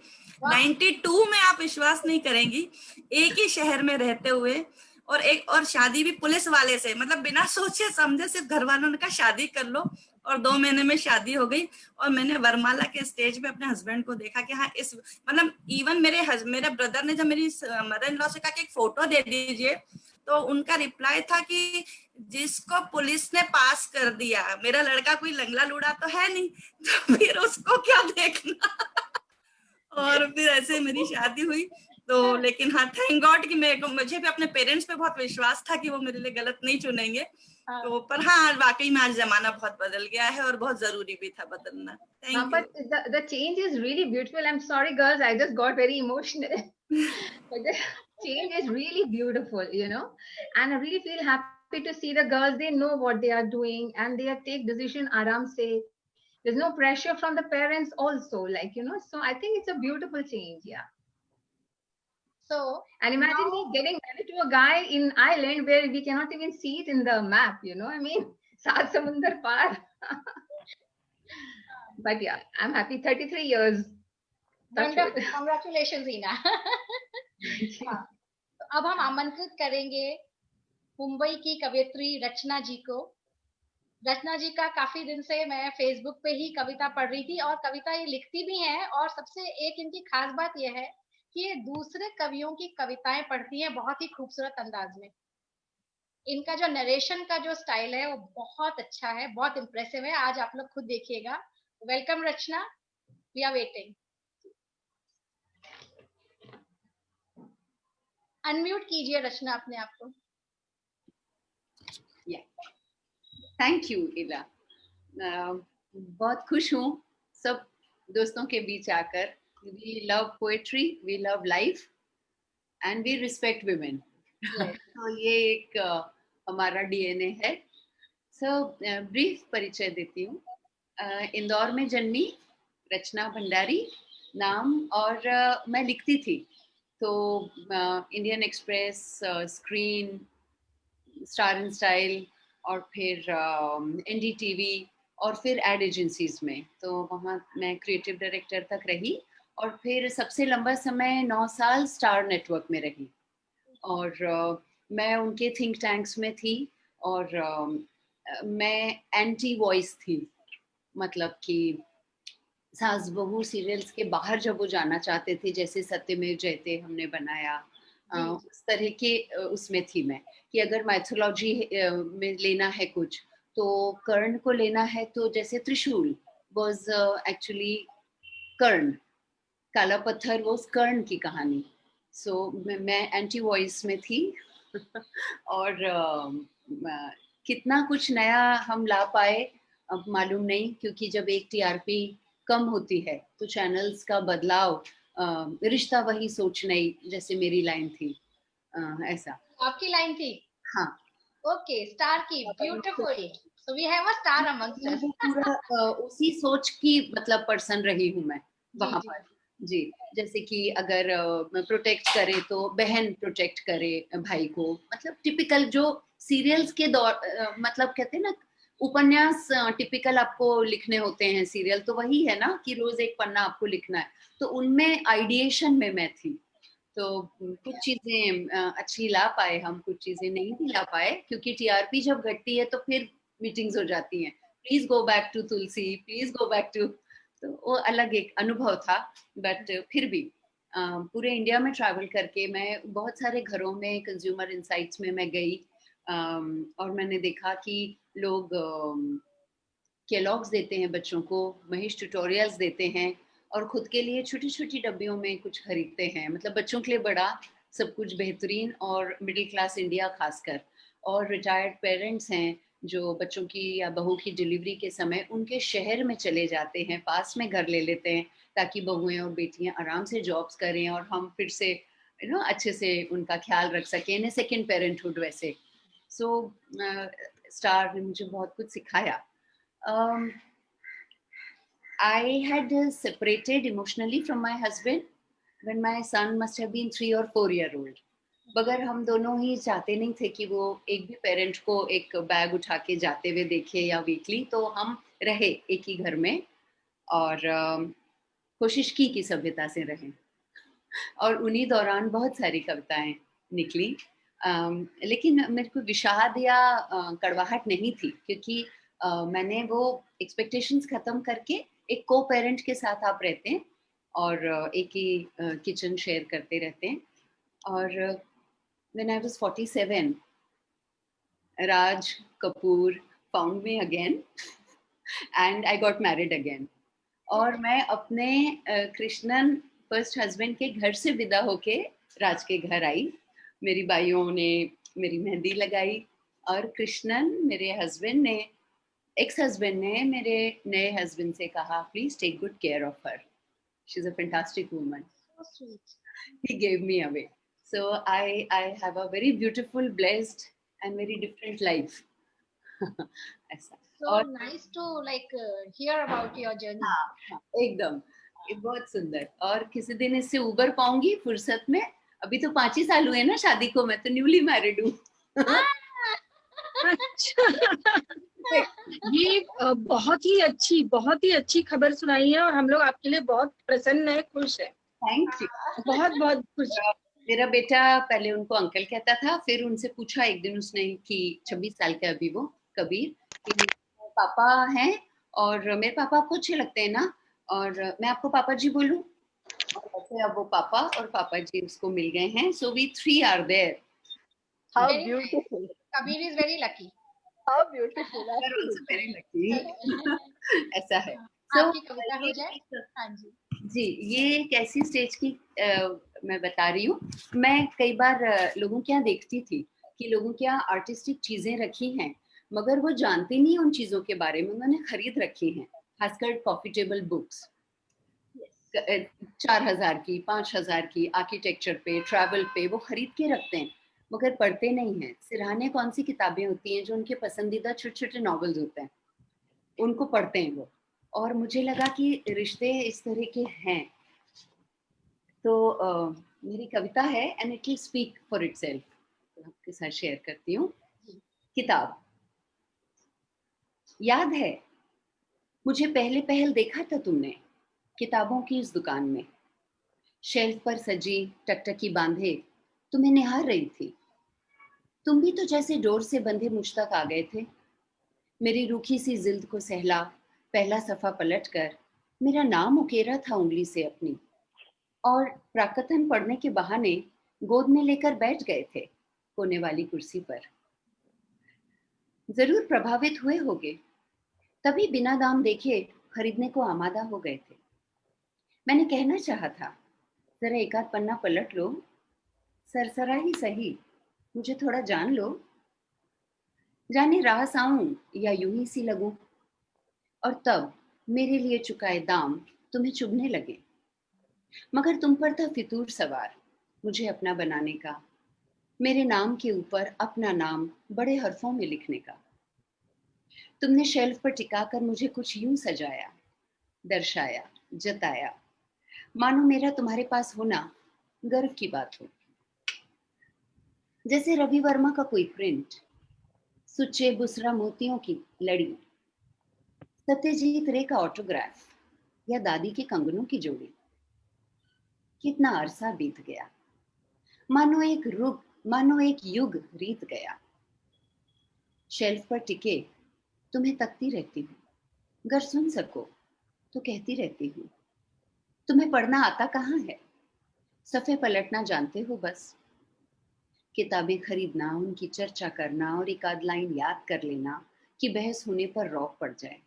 92 में आप विश्वास नहीं करेंगी, एक ही शहर में रहते हुए, और शादी भी पुलिस वाले से, मतलब बिना सोचे समझे सिर्फ घर वालों ने कहा शादी कर लो, और 2 महीने में शादी हो गई. और मैंने वरमाला के स्टेज पे अपने हस्बैंड को देखा कि हाँ, इस मतलब इवन मेरे ब्रदर ने जब मेरी मदर इन लॉ से कहा कि एक फोटो दे दीजिए, तो उनका रिप्लाई था कि जिसको पुलिस ने पास कर दिया, मेरा लड़का कोई लंगड़ा लूड़ा तो है नहीं, तो फिर उसको क्या देखना. और फिर ऐसे मेरी शादी हुई. तो लेकिन हाँ, थैंक गॉड कि मुझे भी अपने पेरेंट्स पे बहुत विश्वास था कि वो मेरे लिए गलत नहीं चुनेंगे. तो पर हाँ, वाकई में आज जमाना बहुत बदल गया है और बहुत जरूरी भी था बदलना. Thank you. But the change is really beautiful. I'm sorry, girls, I just got very emotional. But the change is really beautiful, you know. And I really feel happy to see the girls. They know what they are doing and they take decision aram se. There's no pressure from the parents also, like, you know. So I think it's a beautiful change, yeah. So, and imagine me getting married to a guy in island where we cannot even see it in the map, you know. I mean, Saat Samundar Par. But yeah, I'm happy. 33 years. Wonderful. Congratulations, Hina. तो अब हम आमंत्रित करेंगे मुंबई की कवयित्री रचना जी को. रचना जी का काफी दिन से मैं फेसबुक पे ही कविता पढ़ रही थी, और कविता ये लिखती भी हैं, और सबसे एक इनकी खास बात यह है कि ये दूसरे कवियों की कविताएं पढ़ती हैं बहुत ही खूबसूरत अंदाज में. इनका जो नरेशन का जो स्टाइल है वो बहुत अच्छा है, बहुत इंप्रेसिव है. आज आप लोग खुद देखिएगा. Welcome Rachna, we are waiting. Unmute कीजिए रचना अपने आप को. थैंक यू इला. बहुत खुश हूँ सब दोस्तों के बीच आकर. We love poetry, we love life and we respect women. तो ये एक हमारा डीएनए है. सो ब्रीफ परिचय देती हूँ. इंदौर में जन्मी, रचना भंडारी नाम, और मैं लिखती थी. तो Indian express, screen, star in style, और फिर एनडीटीवी, और फिर एड एजेंसीज में, तो वहाँ मैं क्रिएटिव डायरेक्टर तक रही, और फिर सबसे लंबा समय 9 साल स्टार नेटवर्क में रही, और मैं उनके थिंक टैंक्स में थी, और मैं एंटी वॉइस थी, मतलब कि सास बहू सीरियल्स के बाहर जब वो जाना चाहते थे, जैसे सत्यमेव जयते हमने बनाया, उस तरह के उसमें थी मैं, कि अगर माइथोलॉजी में लेना है कुछ, तो कर्ण को लेना है, तो जैसे त्रिशूल वाज एक्चुअली कर्ण, काला पत्थर वो कर्ण की कहानी। सो मैं एंटी वॉइस में थी और कितना कुछ नया हम ला पाए अब मालूम नहीं, क्योंकि जब एक टीआरपी कम होती है तो चैनल्स का बदलाव, रिश्ता वही सोच नहीं, जैसे मेरी लाइन थी, ऐसा। आपकी लाइन थी? हाँ। ओके, स्टार की, beautiful. So we have a star amongst us. वो पूरा उसी सोच की मतलब पर्सन रही हूँ मैं वहां जी, पर। जी, जैसे कि अगर प्रोटेक्ट करे तो बहन प्रोटेक्ट करे भाई को, मतलब टिपिकल जो सीरियल्स के दौर, मतलब कहते हैं ना उपन्यास टिपिकल आपको लिखने होते हैं सीरियल, तो वही है ना कि रोज एक पन्ना आपको लिखना है, तो उनमें आइडिएशन में मैं थी। तो कुछ चीजें अच्छी ला पाए हम, कुछ चीजें नहीं भी ला पाए, क्योंकि टीआरपी जब घटती है तो फिर मीटिंग्स हो जाती हैं, please go back to Tulsi, please go back to, तो वो अलग एक अनुभव था। बट फिर भी पूरे इंडिया में ट्रैवल करके मैं बहुत सारे घरों में कंज्यूमर इंसाइट्स में मैं गई, और मैंने देखा कि लोग केलॉग्स देते हैं बच्चों को, महेश ट्यूटोरियल्स देते हैं, और खुद के लिए छोटी छोटी डब्बियों में कुछ खरीदते हैं, मतलब बच्चों के लिए बड़ा सब कुछ बेहतरीन, और मिडिल क्लास इंडिया खासकर, और रिटायर्ड पेरेंट्स हैं जो बच्चों की या बहू की डिलीवरी के समय उनके शहर में चले जाते हैं, पास में घर ले लेते हैं, ताकि बहुएं और बेटियां आराम से जॉब्स करें और हम फिर से अच्छे से उनका ख्याल रख सकें, सेकेंड पेरेंटहुड वैसे। सो स्टार ने मुझे बहुत कुछ सिखाया। I had separated emotionally from my husband when my son must have been 3 or 4 year old. मगर हम दोनों ही चाहते नहीं थे कि वो एक भी पेरेंट को एक बैग उठा के जाते हुए देखे या वीकली, तो हम रहे एक ही घर में, और कोशिश की कि सभ्यता से रहें, और उन्हीं दौरान बहुत सारी कविताएं निकली। लेकिन मेरे को विषाद या कड़वाहट नहीं थी, क्योंकि मैंने वो एक्सपेक्टेशंस खत्म करके, एक को पेरेंट के साथ आप रहते हैं और एक ही किचन शेयर करते रहते हैं, और when I was 47 Raj Kapoor found me again and I got married again. और मैं अपने कृष्णन फर्स्ट हस्बैंड के घर से विदा होके राज के घर आई। मेरी बाइयों ने मेरी मेहंदी लगाई, और कृष्णन मेरे हस्बैंड ने, एक्स हस्बैंड ने मेरे नए हस्बैंड से कहा, please take good care of her, she is a fantastic woman, he gave me away. So I have a very beautiful, blessed and very different life. ऐसा। So और nice to hear about your journey. हाँ, एकदम, ये बहुत सुंदर। और किसी दिन इससे उबर पाऊंगी फुर्सत में। अभी तो 5 ही साल हुए ना शादी को, मैं तो न्यूली मैरिड हूँ। अच्छा। ये बहुत ही अच्छी खबर सुनाई है, और हम लोग आपके लिए बहुत प्रसन्न है, खुश है। Thank you. बहुत बहुत खुश। मेरा बेटा पहले उनको अंकल कहता था, फिर उनसे पूछा एक दिन उसने कि 26 साल का अभी वो कबीर, कि पापा हैं और मेरे पापा आपको अच्छे लगते हैं ना, और मैं आपको पापा जी बोलूं, और वैसे अब वो पापा और पापा जी उसको मिल गए हैं। So we 3 are there. How Very beautiful. nice. Kabir is very lucky. How beautiful. Very lucky. ऐसा है। आपकी कविता हो जाए। हाँ जी जी, ये एक ऐसी स्टेज की मैं बता रही हूँ। मैं कई बार लोगों के यहाँ देखती थी कि लोगों के यहाँ आर्टिस्टिक चीजें रखी हैं, मगर वो जानते नहीं उन चीजों के बारे में, उन्होंने खरीद रखी हैं, खासकर कॉफी टेबल बुक्स 4,000 की, 5,000 की, आर्किटेक्चर पे, ट्रैवल पे वो खरीद के रखते हैं, मगर पढ़ते नहीं हैं। सिरहाने कौन सी किताबें होती हैं जो उनके पसंदीदा छोटे छोटे नॉवेल्स होते हैं, उनको पढ़ते हैं वो। और मुझे लगा कि रिश्ते इस तरह के हैं, तो मेरी कविता है and it will speak for itself, आपके साथ शेयर करती हूँ। किताब। याद है मुझे पहले पहल देखा था तुमने किताबों की इस दुकान में, शेल्फ पर सजी टकटकी बांधे तुम्हें निहार रही थी। तुम भी तो जैसे डोर से बंधे मुझ तक आ गए थे। मेरी रूखी सी जिल्द को सहला पहला सफा पलट कर मेरा नाम उकेरा था उंगली से अपनी, और प्राकथन पढ़ने के बहाने गोद में लेकर बैठ गए थे कोने वाली कुर्सी पर। जरूर प्रभावित हुए होगे, तभी बिना दाम देखे खरीदने को आमादा हो गए थे। मैंने कहना चाहा था, जरा एक आध पन्ना पलट लो, सरसरा ही सही, मुझे थोड़ा जान लो, जाने रास आऊं या यूं ही सी लगूं। और तब मेरे लिए चुकाए दाम तुम्हें चुभने लगे, मगर तुम पर था फितूर सवार मुझे अपना बनाने का, मेरे नाम के ऊपर अपना नाम बड़े हरफों में लिखने का। तुमने शेल्फ पर टिकाकर मुझे कुछ यूं सजाया, दर्शाया, जताया, मानो मेरा तुम्हारे पास होना गर्व की बात हो। जैसे रवि वर्मा का कोई प्रिंट, सुच्चे बुसरा मोतियों की लड़ी, सत्यजीत रे का ऑटोग्राफ या दादी के कंगनों की जोड़ी। कितना अरसा बीत गया, मानो एक युग रीत गया। शेल्फ पर टिके तुम्हें तकती रहती हूँ, अगर सुन सको तो कहती रहती हूँ। तुम्हें पढ़ना आता कहाँ है, सफ़े पलटना जानते हो बस। किताबें खरीदना, उनकी चर्चा करना और एक आध लाइन याद कर लेना कि बहस होने पर रौब पड़ जाए।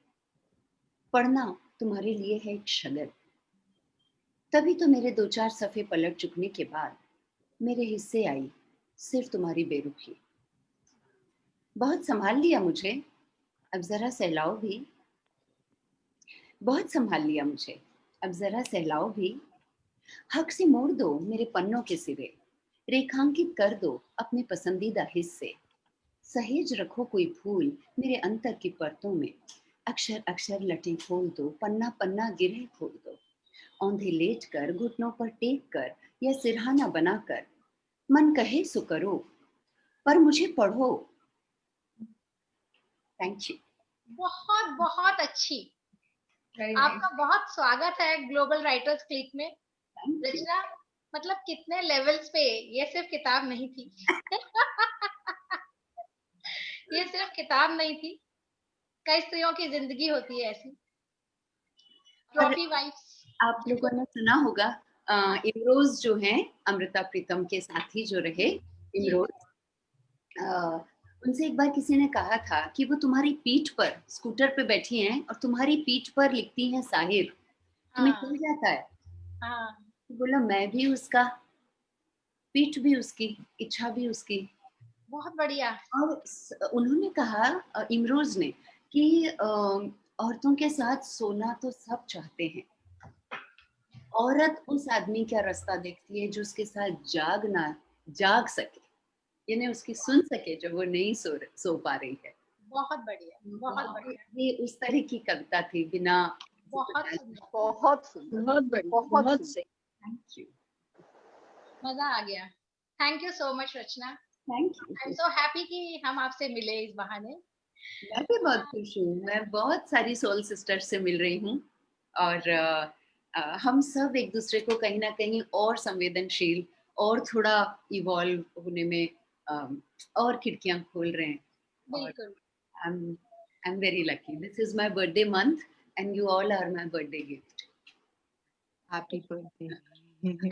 पढ़ना तुम्हारे लिए है एक शगल। तभी तो मेरे 2-4 सफ़े पलट चुकने के बाद मेरे हिस्से आई सिर्फ तुम्हारी बेरुखी। बहुत संभाल लिया मुझे, अब जरा सहलाओ भी। बहुत संभाल लिया मुझे, अब जरा सहलाओ भी। हक से मोड़ दो मेरे पन्नों के सिरे, रेखांकित कर दो अपने पसंदीदा हिस्से। सहेज रखो कोई फूल मेरे अंतर की परतों में, अक्षर अक्षर लटें खोल दो, पन्ना पन्ना गिरह खोल दो। औंधे लेट कर, घुटनों पर टेक कर या सिरहाना बनाकर, मन कहे सो करो, पर मुझे पढ़ो। Thank you. बहुत बहुत अच्छी। आपका बहुत स्वागत है ग्लोबल राइटर्स क्लिक में। रचना, मतलब कितने लेवल्स पे, ये सिर्फ किताब नहीं थी। ये सिर्फ किताब नहीं थी, कई स्त्रियों की जिंदगी होती है ऐसी। Trophy wives. आप लोगों ने सुना होगा इमरोज जो हैं, अमृता प्रीतम के साथी जो रहे इमरोज, उनसे एक बार किसी ने कहा था कि वो तुम्हारी पीठ पर स्कूटर पे बैठी हैं और तुम्हारी पीठ पर लिखती हैं साहिर, तुम्हें हाँ, चल जाता है? हाँ, बोला मैं भी उसका, पीठ भी उसकी, इच्छा भी उसकी। बहुत बढ़िया। और उन्होंने कहा इमरोज ने कि औरतों के साथ सोना तो सब चाहते हैं, औरत उस आदमी का रास्ता देखती है जो उसके साथ जाग सके, यानी उसकी सुन सके जो वो नहीं सो पा रही है। बहुत बढ़िया, बहुत बढ़िया। ये उस तरह की कविता थी, बिना बहुत सुंदर, बहुत सुंदर, बहुत बढ़िया, बहुत बहुत सुंदर। सही। थैंक यू, मजा आ गया। Thank you so much Rachna. Thank you. I am so happy कि हम आपसे मिले इस बहाने। मैं भी बहुत खुश हूँ, मैं बहुत सारी सोल सिस्टर्स से मिल रही हूँ और हम सब एक दूसरे को कहीं ना कहीं और संवेदनशील और थोड़ा इवॉल्व होने में और खिड़कियां खोल रहे हैं। बिल्कुल। I'm very lucky. This is my birthday month and you all are my birthday gift. Happy birthday.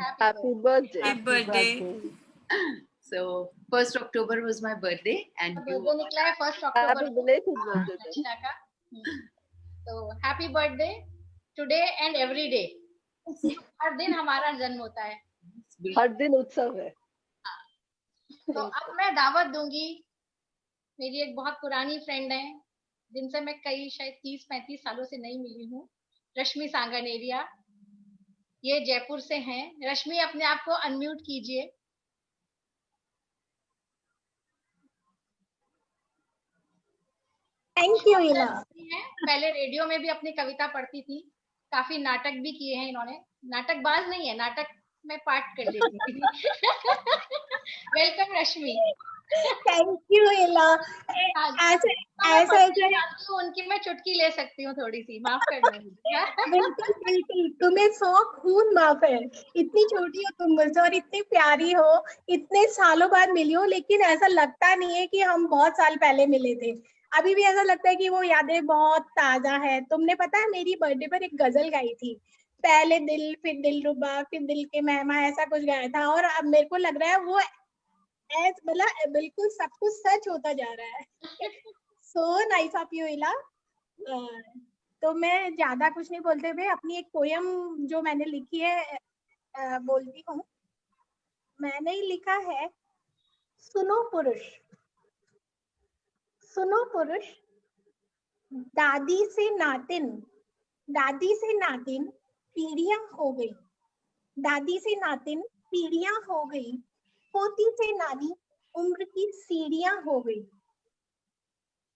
Happy birthday. Happy birthday. So 1st October was my birthday and you birthday निकला है 1 Happy अक्टूबर को belated birthday. Rachna का। तो happy birthday today and every day. हर दिन हमारा जन्म होता है, हर दिन उत्सव है। तो अब मैं दावत दूंगी। मेरी एक बहुत पुरानी फ्रेंड है जिनसे मैं कई शायद 30-35 सालों से नहीं मिली हूँ, रश्मि सांगानेरिया। ये जयपुर से हैं। रश्मि, अपने आप को अनम्यूट कीजिए। थैंक यू इला। पहले रेडियो में भी अपनी कविता पढ़ती थी, काफी नाटक भी किए हैं इन्होंने। नाटकबाज नहीं है, नाटक में पार्ट कर लेती थी। Welcome Rashmi. थैंक यू इला। ऐसे ऐसे उनकी मैं चुटकी ले सकती हूँ थोड़ी सी, माफ करना मुझे। बिल्कुल बिल्कुल, तुम्हें 100 खून माफ है। इतनी छोटी हो तुम मुझसे और इतनी प्यारी हो, इतने सालों बाद मिली हो, लेकिन ऐसा लगता नहीं है कि हम बहुत साल पहले मिले थे। अभी भी ऐसा लगता है कि वो यादें बहुत ताजा है। तुमने पता है मेरी बर्थडे पर एक गजल गाई थी, पहले दिल फिर दिल रुबा फिर दिल के मेहमा, ऐसा कुछ गाया था। और अब मेरे को लग रहा है वो मतलब बिल्कुल सब कुछ सच होता जा रहा है। सो नाइस ऑफ यू इला। तो मैं ज्यादा कुछ नहीं बोलते हुए अपनी एक पोयम जो मैंने लिखी है बोलती हूँ। मैंने ही लिखा है, सुनो पुरुष, सुनो पुरुष, दादी से नातिन, दादी से नातिन पीढ़ियां हो गई, दादी से नातिन पीढ़ियां हो गई, पोती से नानी उम्र की सीढ़ियां हो गई,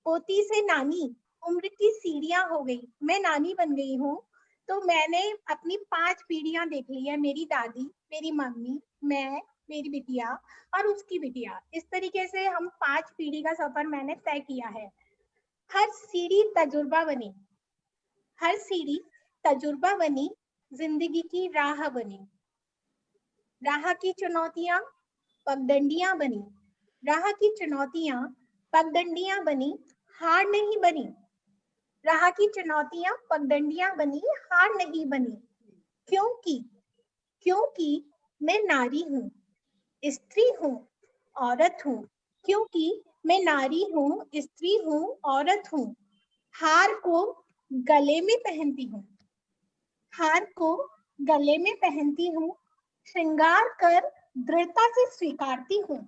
पोती से नानी उम्र की सीढ़ियां हो गई। मैं नानी बन गई हूँ, तो मैंने अपनी 5 पीढ़ियां देख ली है, मेरी दादी, मेरी मम्मी, मैं, मेरी बिटिया और उसकी बिटिया। इस तरीके से हम 5 पीढ़ी का सफर मैंने तय किया है। हर सीढ़ी तजुर्बा बनी, हर सीढ़ी तजुर्बा बनी, जिंदगी की राह बनी, राह की चुनौतियां पगडंडियां बनी, राह की चुनौतियां पगडंडियां बनी, हार नहीं बनी, राह की चुनौतियां पगडंडियां बनी, हार नहीं बनी। क्योंकि क्योंकि मैं नारी हूँ, स्त्री हूँ, औरत हूँ, क्योंकि मैं नारी हूँ, स्त्री हूँ, औरत हूँ। हार को गले में पहनती हूँ, हार को गले में पहनती हूँ, श्रृंगार कर दृढ़ता से स्वीकारती हूँ,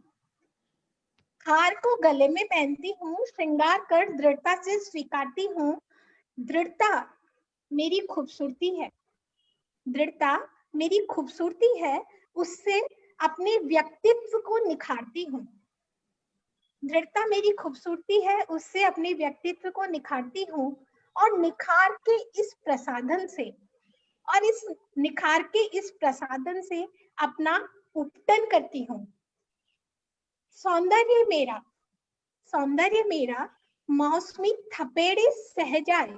हार को गले में पहनती हूँ, श्रृंगार कर दृढ़ता से स्वीकारती हूँ। दृढ़ता मेरी खूबसूरती है, दृढ़ता मेरी खूबसूरती है, उससे अपने व्यक्तित्व को निखारती हूँ, दृढ़ता मेरी खूबसूरती है, उससे अपने व्यक्तित्व को निखारती हूँ। और निखार के इस प्रसाधन से, और इस निखार के इस प्रसाधन से अपना उपटन करती हूँ। सौंदर्य मेरा, सौंदर्य मेरा मौसमी थपेड़े सह जाए,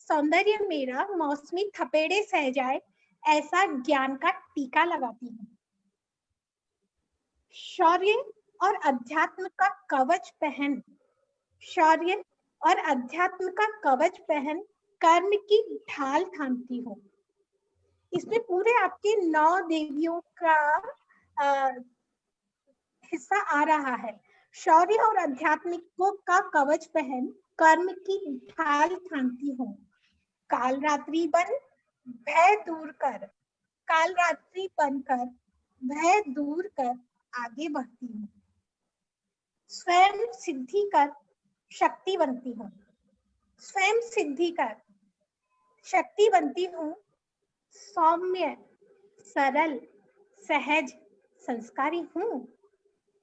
सौंदर्य मेरा मौसमी थपेड़े सह जाए, ऐसा ज्ञान का टीका लगाती हूँ। शौर्य और अध्यात्म का कवच पहन, शौर्य और अध्यात्म का कवच पहन, कर्म की ढाल थामती हूँ। इसमें पूरे आपके 9 देवियों का हिस्सा आ रहा है। शौर्य और अध्यात्मिकों का कवच पहन, कर्म की ढाल थामती हूँ। काल रात्रि बन भय दूर कर, काल रात्रि बनकर भय दूर कर आगे बढ़ती हूँ। स्वयं सिद्धि कर शक्ति बनती हूँ, स्वयं सिद्धि कर शक्ति बनती हूँ। सौम्य, सरल, सहज, संस्कारी हूँ,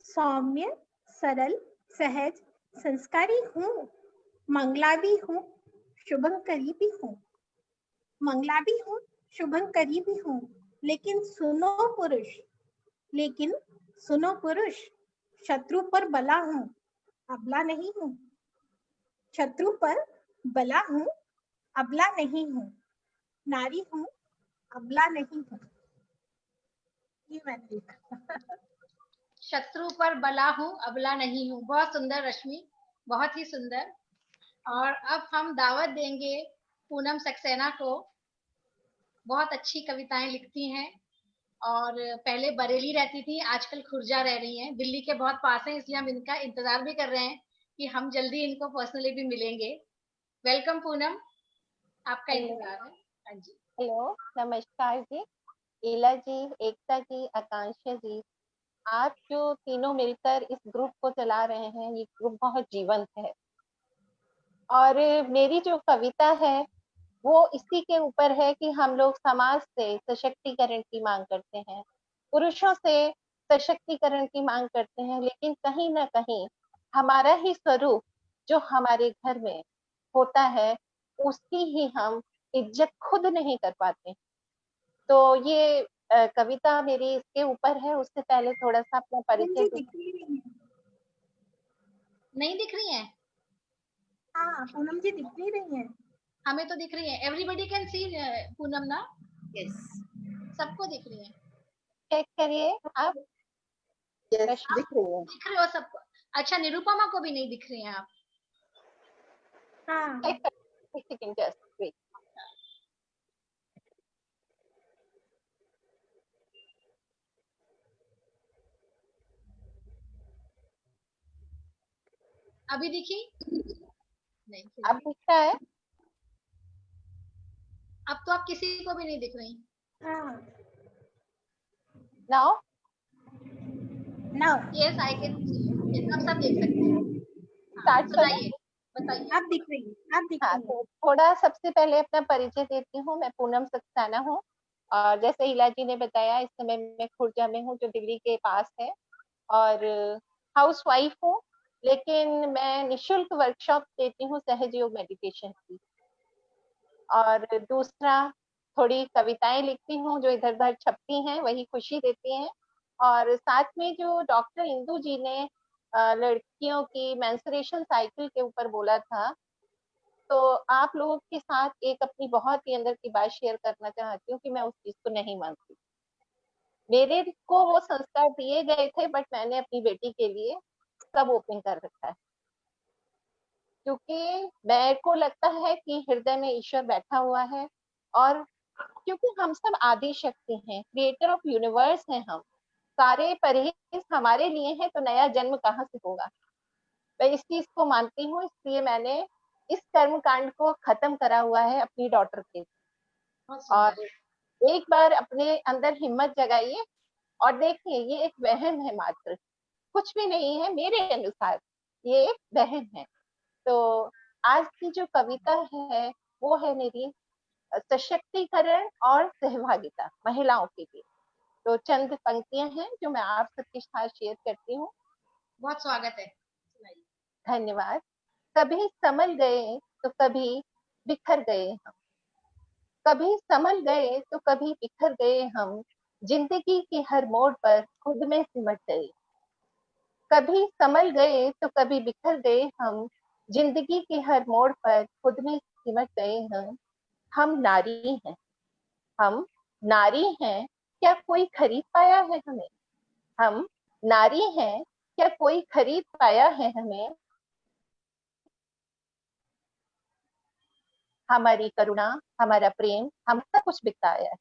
सौम्य, सरल, सहज, संस्कारी हूँ। मंगला भी हूँ, शुभंकरी भी हूँ, मंगला भी हूँ, शुभंकरी भी हूँ। लेकिन सुनो पुरुष, लेकिन सुनो पुरुष, शत्रु पर बला हूँ, अबला नहीं हूँ, शत्रु पर बला हूँ, अबला नहीं हूँ, नारी हूँ, अबला नहीं हूँ। ये मैंने लिखा। शत्रु पर बला हूँ, अबला नहीं हूँ। बहुत सुंदर रश्मि, बहुत ही सुंदर। और अब हम दावत देंगे पूनम सक्सेना को। बहुत अच्छी कविताएं लिखती हैं और पहले बरेली रहती थी, आजकल खुर्जा रह रही हैं। दिल्ली के बहुत पास हैं, इसलिए हम इनका इंतजार भी कर रहे हैं कि हम जल्दी इनको पर्सनली भी मिलेंगे। वेलकम पूनम, आपका इंतजार है। हाँ जी। हेलो, नमस्कार जी, इला जी, एकता जी, आकांक्षा जी। आप जो तीनों मिलकर इस ग्रुप को चला रहे हैं, ये ग्रुप बहुत जीवंत है। और मेरी जो कविता है वो इसी के ऊपर है कि हम लोग समाज से सशक्तिकरण की मांग करते हैं, पुरुषों से सशक्तिकरण की मांग करते हैं, लेकिन कहीं ना कहीं हमारा ही स्वरूप जो हमारे घर में होता है उसकी ही हम इज्जत खुद नहीं कर पाते। तो ये कविता मेरी इसके ऊपर है। उससे पहले थोड़ा सा अपना परिचय नहीं दिख रही हैं? हाँ पूनम जी दिख नहीं रही हैं। हमें तो दिख रही है। एवरीबडी कैन सी पूनम ना? यस, सबको दिख रही है। चेक करिए आप। Yes, दिख रही है। दिख रहे हो सबको? अच्छा, निरुपमा को भी नहीं दिख रही हैं आप? हाँ चेक करिए, एक सेकंड जस्ट वेट। अभी दिखी? नहीं, अब दिख रहा है? अब तो आप किसी को भी नहीं दिख रही। हाँ now no yes, I can see. अब सब देख सकते हैं। हाँ, स्टार्ट सुनाइए, बताइए। अब दिख रही है, अब दिख हाँ, रही है। तो थोड़ा सबसे पहले अपना परिचय देती हूँ। मैं पूनम सक्सेना हूँ और जैसे इला जी ने बताया, इस समय मैं खुर्जा में हूँ जो दिल्ली के पास है, और हाउस वाइफ हूँ, लेकिन मैं निशुल्क वर्कशॉप देती हूँ सहज योग मेडिटेशन की। और दूसरा, थोड़ी कविताएं लिखती हूँ जो इधर उधर छपती हैं, वही खुशी देती हैं। और साथ में जो डॉक्टर इंदू जी ने लड़कियों की मेंस्ट्रुएशन साइकिल के ऊपर बोला था, तो आप लोगों के साथ एक अपनी बहुत ही अंदर की बात शेयर करना चाहती हूँ कि मैं उस चीज को नहीं मानती। मेरे को वो संस्कार दिए गए थे, बट मैंने अपनी बेटी के लिए सब ओपन कर रखा है, क्योंकि मेरे को लगता है कि हृदय में ईश्वर बैठा हुआ है, और क्योंकि हम सब आदि शक्ति हैं, क्रिएटर ऑफ यूनिवर्स हैं, हम सारे परहेज हमारे लिए हैं, तो नया जन्म कहाँ से होगा। मैं इस चीज को मानती हूँ, इसलिए मैंने इस कर्म कांड को खत्म करा हुआ है अपनी डॉटर के। और एक बार अपने अंदर हिम्मत जगाइए और देखिए, ये एक वहम है मात्र, कुछ भी नहीं है मेरे अनुसार, ये एक वहम है। तो आज की जो कविता है वो है मेरी सशक्तिकरण और सहभागिता महिलाओं के लिए। तो चंद पंक्तियां हैं जो मैं आप सबके साथ शेयर करती हूँ। बहुत स्वागत है, सुनाइए। धन्यवाद। कभी संभल गए तो कभी बिखर गए हम, कभी संभल गए तो कभी बिखर गए हम, जिंदगी के हर मोड़ पर खुद में सिमट गए। कभी संभल गए तो कभी बिखर गए हम, जिंदगी के हर मोड़ पर खुद में सिमट गए हम। हम नारी हैं, हम नारी हैं, क्या कोई खरीद पाया है हमें। हम नारी हैं, क्या कोई खरीद पाया है हमें। हमारी करुणा, हमारा प्रेम, हम सब कुछ बिताया है।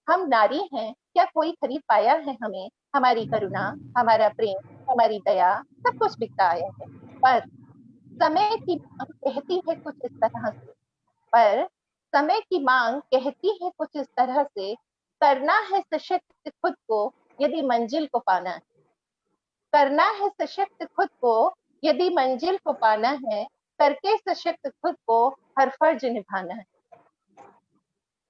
हम नारी हैं, क्या कोई खरीद पाया है हमें। हमारी करुणा, हमारा प्रेम, हमारी दया, सब कुछ बिताया है। पर समय की मांग कहती है कुछ इस तरह से, पर समय की मांग कहती है कुछ इस तरह से, करना है सशक्त खुद को यदि मंजिल को पाना है। करना है सशक्त खुद को यदि मंजिल को पाना है, करके सशक्त खुद को हर फर्ज निभाना है।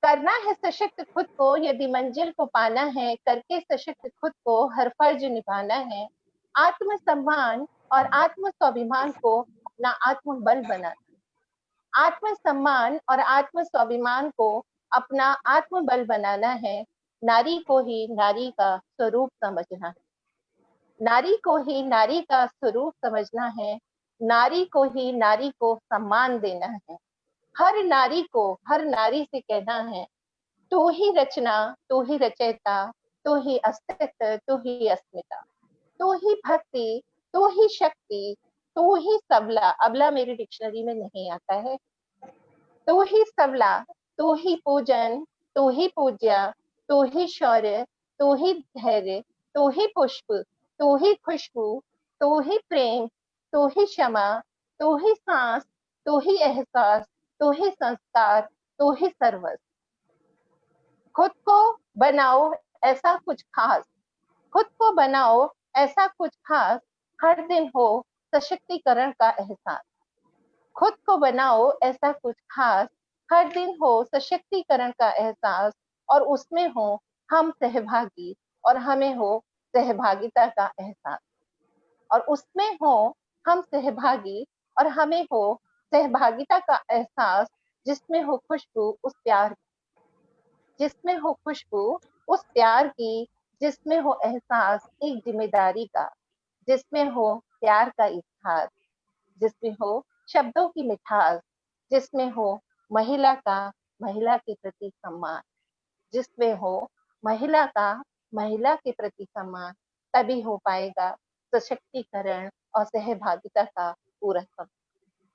करना है सशक्त खुद को यदि मंजिल को पाना है, करके सशक्त खुद को हर फर्ज निभाना है। आत्म सम्मान और आत्म स्वाभिमान को अपना आत्म बल बनाना, आत्म सम्मान और आत्म स्वाभिमान को अपना आत्म बल बनाना है। नारी को ही नारी का स्वरूप समझना है, नारी को ही नारी का स्वरूप समझना है, नारी को ही नारी को सम्मान देना है। हर नारी को हर नारी से कहना है, तू ही रचना, तू ही रचयिता, तू ही अस्तित्व, तू ही अस्मिता, तू ही भक्ति, तू ही शक्ति, तू ही सबला। अबला मेरी डिक्शनरी में नहीं आता है। तू ही सबला, तू ही पूजन, तू ही पूज्या, तू ही शौर्य, तू ही धैर्य, तू ही पुष्प, तू ही खुशबू, तू ही प्रेम, तू ही क्षमा, तू ही सांस, तू ही एहसास, तू ही संस्कार, तू ही सर्वस्व। खुद को बनाओ ऐसा कुछ खास, खुद को बनाओ ऐसा कुछ खास, हर दिन हो सशक्तिकरण का एहसास। खुद को बनाओ ऐसा कुछ खास, हर दिन हो सशक्तिकरण का एहसास, और उसमें हो हम सहभागी और हमें हो सहभागिता का एहसास। और उसमें हो हम सहभागी और हमें हो सहभागिता का एहसास, जिसमें हो खुशबू उस प्यार, जिसमें हो खुशबू उस प्यार की, जिसमें हो एहसास एक जिम्मेदारी का, जिसमें हो प्यार का इजहार। जिसमें हो शब्दों की मिठास, जिसमें हो महिला के प्रति सम्मान, जिसमें हो महिला के प्रति सम्मान, तभी हो पाएगा सशक्तिकरण और सहभागिता का पूरा सम्मान।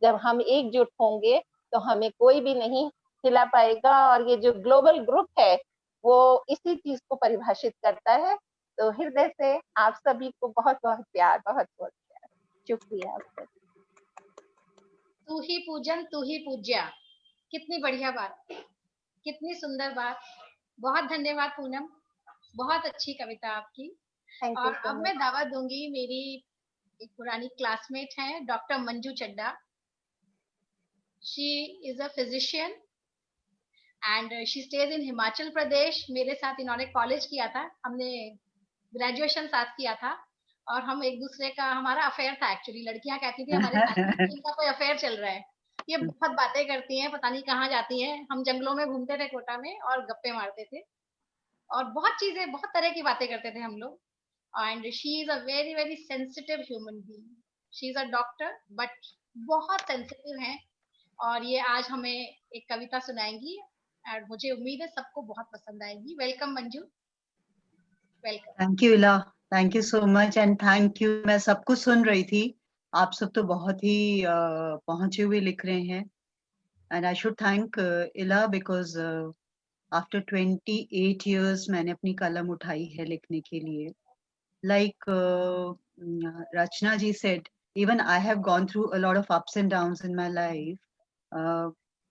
जब हम एकजुट होंगे तो हमें कोई भी नहीं हिला पाएगा, और ये जो ग्लोबल ग्रुप है वो इसी चीज को परिभाषित करता है। तो हृदय से आप सभी को बहुत बहुत प्यार, बहुत बहुत प्यार। शुक्रिया आपका। तू ही पूजन तू ही पूज्या, कितनी बढ़िया बात, कितनी सुंदर बात। बहुत धन्यवाद पूनम, बहुत अच्छी कविता आपकी। और अब मैं दावा दूंगी, मेरी एक पुरानी क्लासमेट है doctor Manju Chadda. She is a physician and she stays in Himachal Pradesh. मेरे साथ इन्होंने कॉलेज किया था, हमने ग्रेजुएशन साथ किया था, और हम एक दूसरे का, हमारा अफेयर था एक्चुअली। लड़कियां कहती थी हमारे साथ इनका कोई अफेयर चल रहा है। ये बहुत बातें करती हैं, पता नहीं कहाँ जाती हैं। हम जंगलों में घूमते थे कोटा में और गप्पे मारते थे, और बहुत चीजें, बहुत तरह की बातें करते थे हम लोग। And she is a very very sensitive human being. She is a doctor but बहुत सेंसिटिव है, और ये आज हमें एक कविता सुनाएंगी, और मुझे उम्मीद है सबको बहुत पसंद आएगी। Welcome Manju, welcome. Thank you Ila, thank you so much and thank you. मैं सब कुछ सुन रही थी, आप सब तो बहुत ही पहुंचे हुए लिख रहे हैं, एंड आई शुड थैंक इला बिकॉज आफ्टर 28 years मैंने अपनी कलम उठाई है लिखने के लिए। Like Rachna ji said, even I have gone through a lot of ups and downs in my life.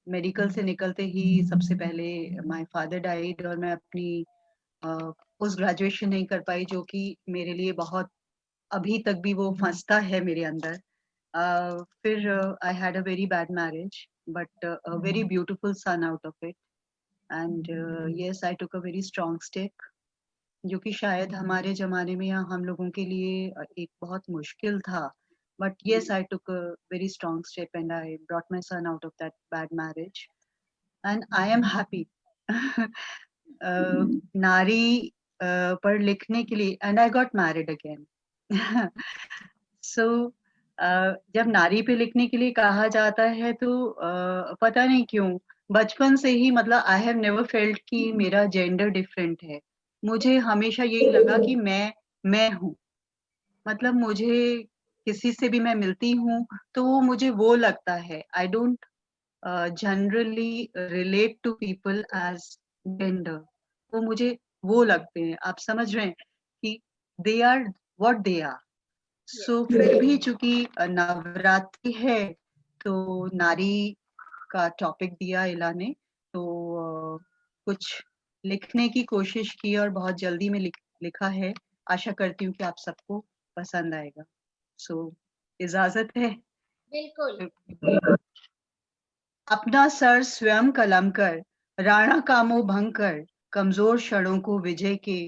Medical से निकलते ही सबसे पहले माय फादर डाइड, और मैं अपनी पोस्ट ग्रेजुएशन नहीं कर पाई, जो कि मेरे लिए बहुत, अभी तक भी वो फंसता है मेरे अंदर। फिर I had a very bad marriage but a very beautiful son out of it, and yes I took a very strong step, जो कि शायद हमारे जमाने में या हम लोगों के लिए एक बहुत मुश्किल था। But yes, I took a very strong step and I brought my son out of that bad marriage. And I am happy. नारी पर लिखने के लिए, and I got married again. So जब नारी पे लिखने के लिए कहा जाता है तो पता नहीं क्यों बचपन से ही, मतलब I have never felt कि मेरा जेंडर डिफरेंट है। मुझे हमेशा यही लगा कि मैं हूँ, मतलब मुझे किसी से भी मैं मिलती हूँ तो वो मुझे वो लगता है। I don't generally relate to people as gender, वो मुझे वो लगते हैं, आप समझ रहे हैं कि they are what they are. So फिर भी चूंकि नवरात्रि है तो नारी का टॉपिक दिया इला ने, तो कुछ लिखने की कोशिश की और बहुत जल्दी में लिखा है। आशा करती हूँ कि आप सबको पसंद आएगा। सो इजाजत है। बिल्कुल। अपना सर स्वयं कलम कर, राणा कामो भंग कर, कमजोर क्षणों को विजय के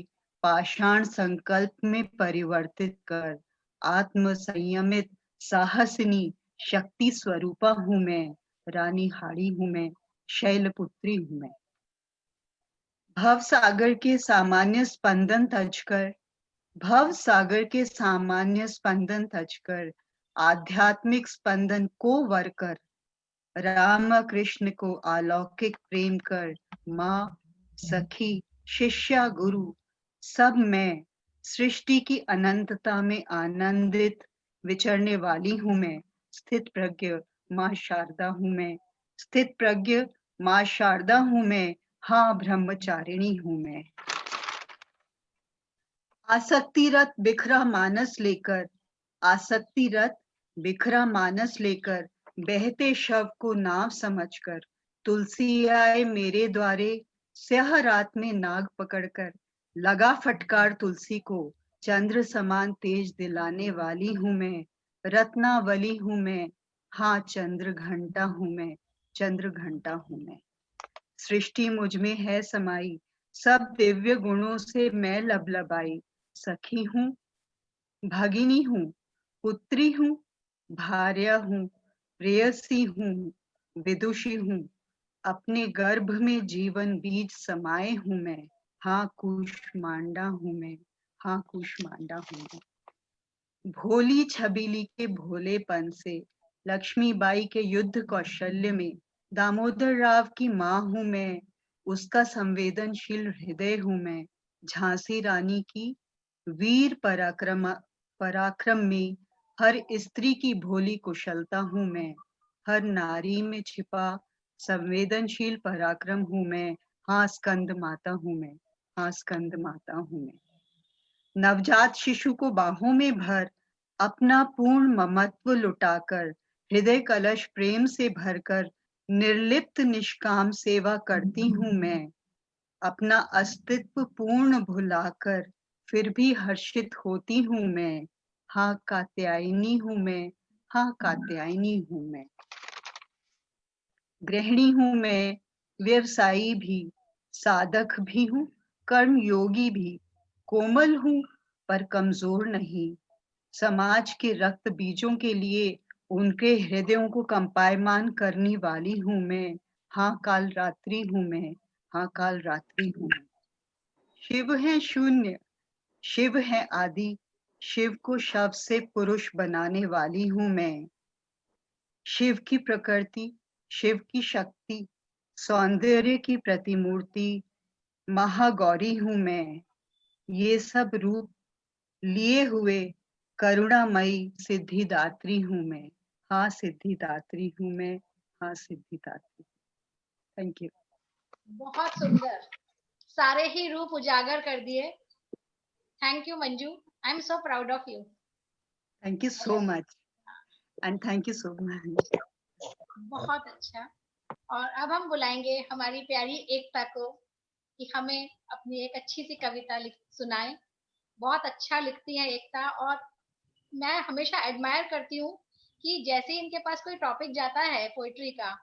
पाषाण संकल्प में परिवर्तित कर। आत्म संयमित साहसिनी शक्ति स्वरूपा हूं मैं, रानी हाड़ी हूं मैं, शैलपुत्री हूं मैं। भव सागर के सामान्य स्पंदन तजकर, भव सागर के सामान्य स्पंदन तजकर, आध्यात्मिक स्पंदन को वर कर, राम कृष्ण को अलौकिक प्रेम कर। माँ, सखी, शिष्या, गुरु सब मैं, सृष्टि की अनंतता में आनंदित विचरने वाली हूं मैं। स्थित प्रज्ञ माँ शारदा हूं मैं, स्थित प्रज्ञ माँ शारदा हूं मैं, हाँ ब्रह्मचारिणी हूं मैं। आसक्ति रथ बिखरा मानस लेकर, आसक्ति रथ बिखरा मानस लेकर, बहते शव को नाव समझकर, तुलसी आए मेरे द्वारे, स्याह रात में नाग पकड़कर, लगा फटकार तुलसी को, चंद्र समान तेज दिलाने वाली हूं मैं, रत्नावली हूं मैं, हाँ चंद्र घंटा हूं मैं, चंद्र घंटा हूं मैं। सृष्टि मुझ में है समाई, सब दिव्य गुणों से मैं लबलबाई। सखी हूँ, भगिनी हूँ, पुत्री हूँ, भार्या हूँ, प्रेयसी हूँ, विदुषी हूँ, अपने गर्भ में जीवन बीज समाये हूँ मैं, हाँ कूष्मांडा हूँ मैं, हाँ कूष्मांडा हूँ मैं। भोली छबीली के भोलेपन से, लक्ष्मीबाई के युद्ध कौशल्य में दामोदर राव की माँ हूँ मैं, उसका संवेदनशील हृदय हूँ मैं। झांसी रानी की वीर पराक्रम में हर स्त्री की भोली कुशलता हूँ मैं। हर नारी में छिपा संवेदनशील पराक्रम हूँ मैं। हाँ स्कंद माता हूँ मैं, हाँ स्कंद माता हूँ मैं। नवजात शिशु को बाहों में भर अपना पूर्ण ममत्व लुटाकर, हृदय कलश प्रेम से भरकर निर्लिप्त निष्काम सेवा करती हूँ मैं। अपना अस्तित्व पूर्ण भुलाकर फिर भी हर्षित होती हूँ मैं। हाँ कात्यायनी हूँ मैं, हाँ कात्यायनी हूँ मैं। गृहिणी हूँ मैं, व्यवसायी भी, साधक भी हूँ, कर्म योगी भी। कोमल हूँ पर कमजोर नहीं। समाज के रक्त बीजों के लिए उनके हृदयों को कंपायमान करने वाली हूँ मैं। हाँ काल रात्रि हूँ मैं, हाँ काल रात्रि हूँ मैं। शिव है शून्य, शिव है आदि, शिव को शव से पुरुष बनाने वाली हूँ मैं। शिव की प्रकृति, शिव की शक्ति, सौंदर्य की प्रतिमूर्ति, महागौरी हूँ मैं। ये सब रूप लिए हुए करुणामयी सिद्धिदात्री हूँ मैं। हाँ सिद्धिदात्री हूँ मैं, हाँ सिद्धिदात्री। Thank you. बहुत सुंदर, सारे ही रूप उजागर कर दिए। Thank you Manju, I am so proud of you. Thank you so much and thank you so much. बहुत अच्छा। और अब हम बुलाएंगे हमारी प्यारी एकता को कि हमें अपनी एक अच्छी सी कविता सुनाए। बहुत अच्छा लिखती हैं एकता, और मैं हमेशा एडमायर करती हूँ कि जैसे ही इनके पास कोई टॉपिक जाता है पोइट्री का,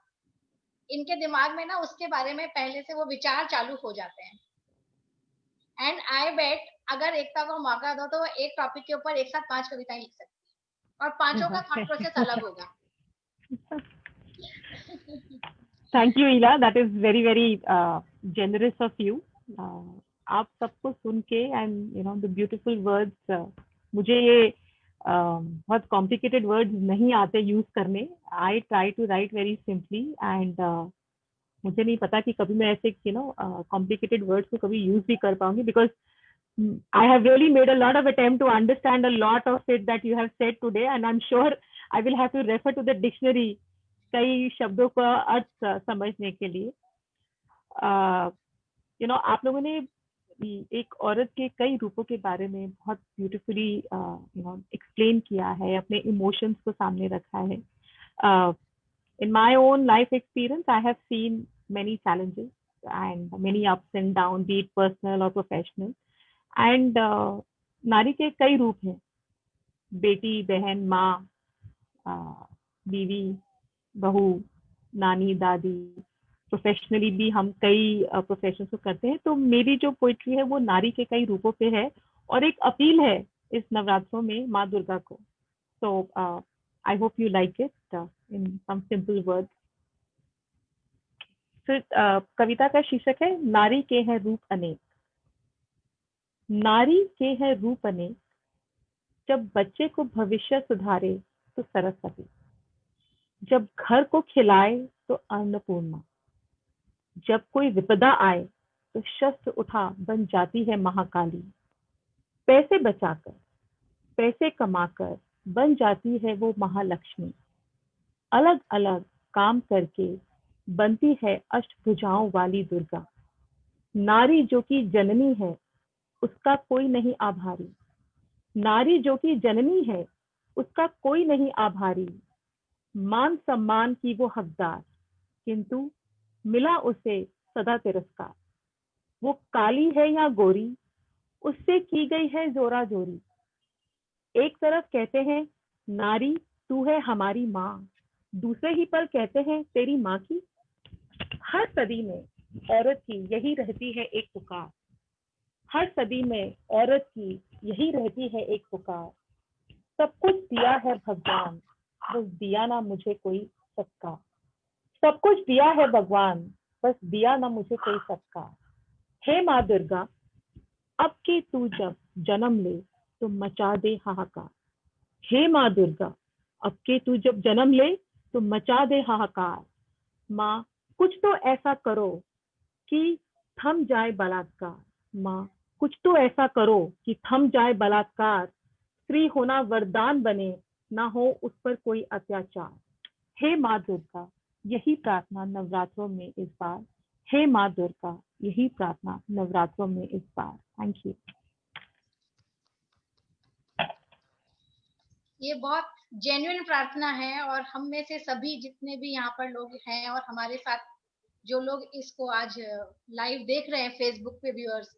इनके दिमाग में ना उसके बारे में पहले से वो विचार चालू हो जाते हैं। एंड आई बेट अगर एकता को मौका दो तो वो एक टॉपिक के ऊपर एक साथ 5 कविताएं लिख सकती है, और पांचों का थॉट प्रोसेस अलग होगा। Thank you Ila, that is very very generous of you. आप सबको सुन के and you know the beautiful words, मुझे ये बहुत कॉम्प्लिकेटेड वर्ड्स नहीं आते यूज करने। I try to write very simply and मुझे नहीं पता कि कभी मैं ऐसे यू नो कॉम्प्लिकेटेड वर्ड्स को कभी यूज भी कर पाऊंगी, because I have really made a lot of attempt to understand a lot of it that you have said today, and I'm sure I will have to refer to the dictionary कई शब्दों का अर्थ समझने के लिए। You know आप लोगों ने एक औरत के कई रूपों के बारे में बहुत ब्यूटीफुली यू नो एक्सप्लेन किया है, अपने इमोशंस को सामने रखा है। In my own life experience, I have seen many challenges and many ups and downs, be it personal or professional. And नारी के कई रूप हैं, बेटी, बहन, माँ, बीवी, बहू, नानी, दादी। प्रोफेशनली भी हम कई प्रोफेशन को करते हैं, तो मेरी जो पोइट्री है वो नारी के कई रूपों पे है और एक अपील है इस नवरात्रों में माँ दुर्गा को। So I hope you like it in some simple words. फिर कविता का शीर्षक है नारी के हैं रूप अनेक। नारी के है रूप अनेक, जब बच्चे को भविष्य सुधारे तो सरस्वती, जब घर को खिलाए तो अन्नपूर्णा, जब कोई विपदा आए तो शस्त्र उठा बन जाती है महाकाली। पैसे बचाकर, पैसे कमाकर बन जाती है वो महालक्ष्मी। अलग अलग काम करके बनती है अष्टभुजाओं वाली दुर्गा। नारी जो कि जननी है उसका कोई नहीं आभारी। नारी जो कि जननी है उसका कोई नहीं आभारी। मान सम्मान की वो हकदार, किंतु मिला उसे सदा तिरस्कार। वो काली है या गोरी, उससे की गई है जोरा जोरी। एक तरफ कहते हैं नारी तू है हमारी माँ, दूसरे ही पल कहते हैं तेरी माँ की। हर सदी में औरत की यही रहती है एक पुकार। हर सदी में औरत की यही रहती है एक पुकार। सब कुछ दिया है भगवान, बस दिया ना मुझे कोई सत्कार। सब कुछ दिया है भगवान, बस दिया ना मुझे कोई सत्कार। हे माँ दुर्गा, अब के तू जब जन्म ले तो मचा दे हाहाकार। हे माँ दुर्गा, अब के तू जब जन्म ले तो मचा दे हाहाकार। माँ कुछ तो ऐसा करो कि थम जाए बलात्कार। माँ कुछ तो ऐसा करो कि थम जाए बलात्कार। स्त्री होना वरदान बने, ना हो उस पर कोई अत्याचार। हे माँ दुर्गा, यही प्रार्थना नवरात्रों में इस बार। हे माँ दुर्गा, यही प्रार्थना नवरात्रों में इस बार। Thank you. ये बहुत जेन्युइन प्रार्थना है और हम में से सभी जितने भी यहाँ पर लोग हैं और हमारे साथ जो लोग इसको आज लाइव देख रहे हैं फेसबुक पे व्यूअर्स,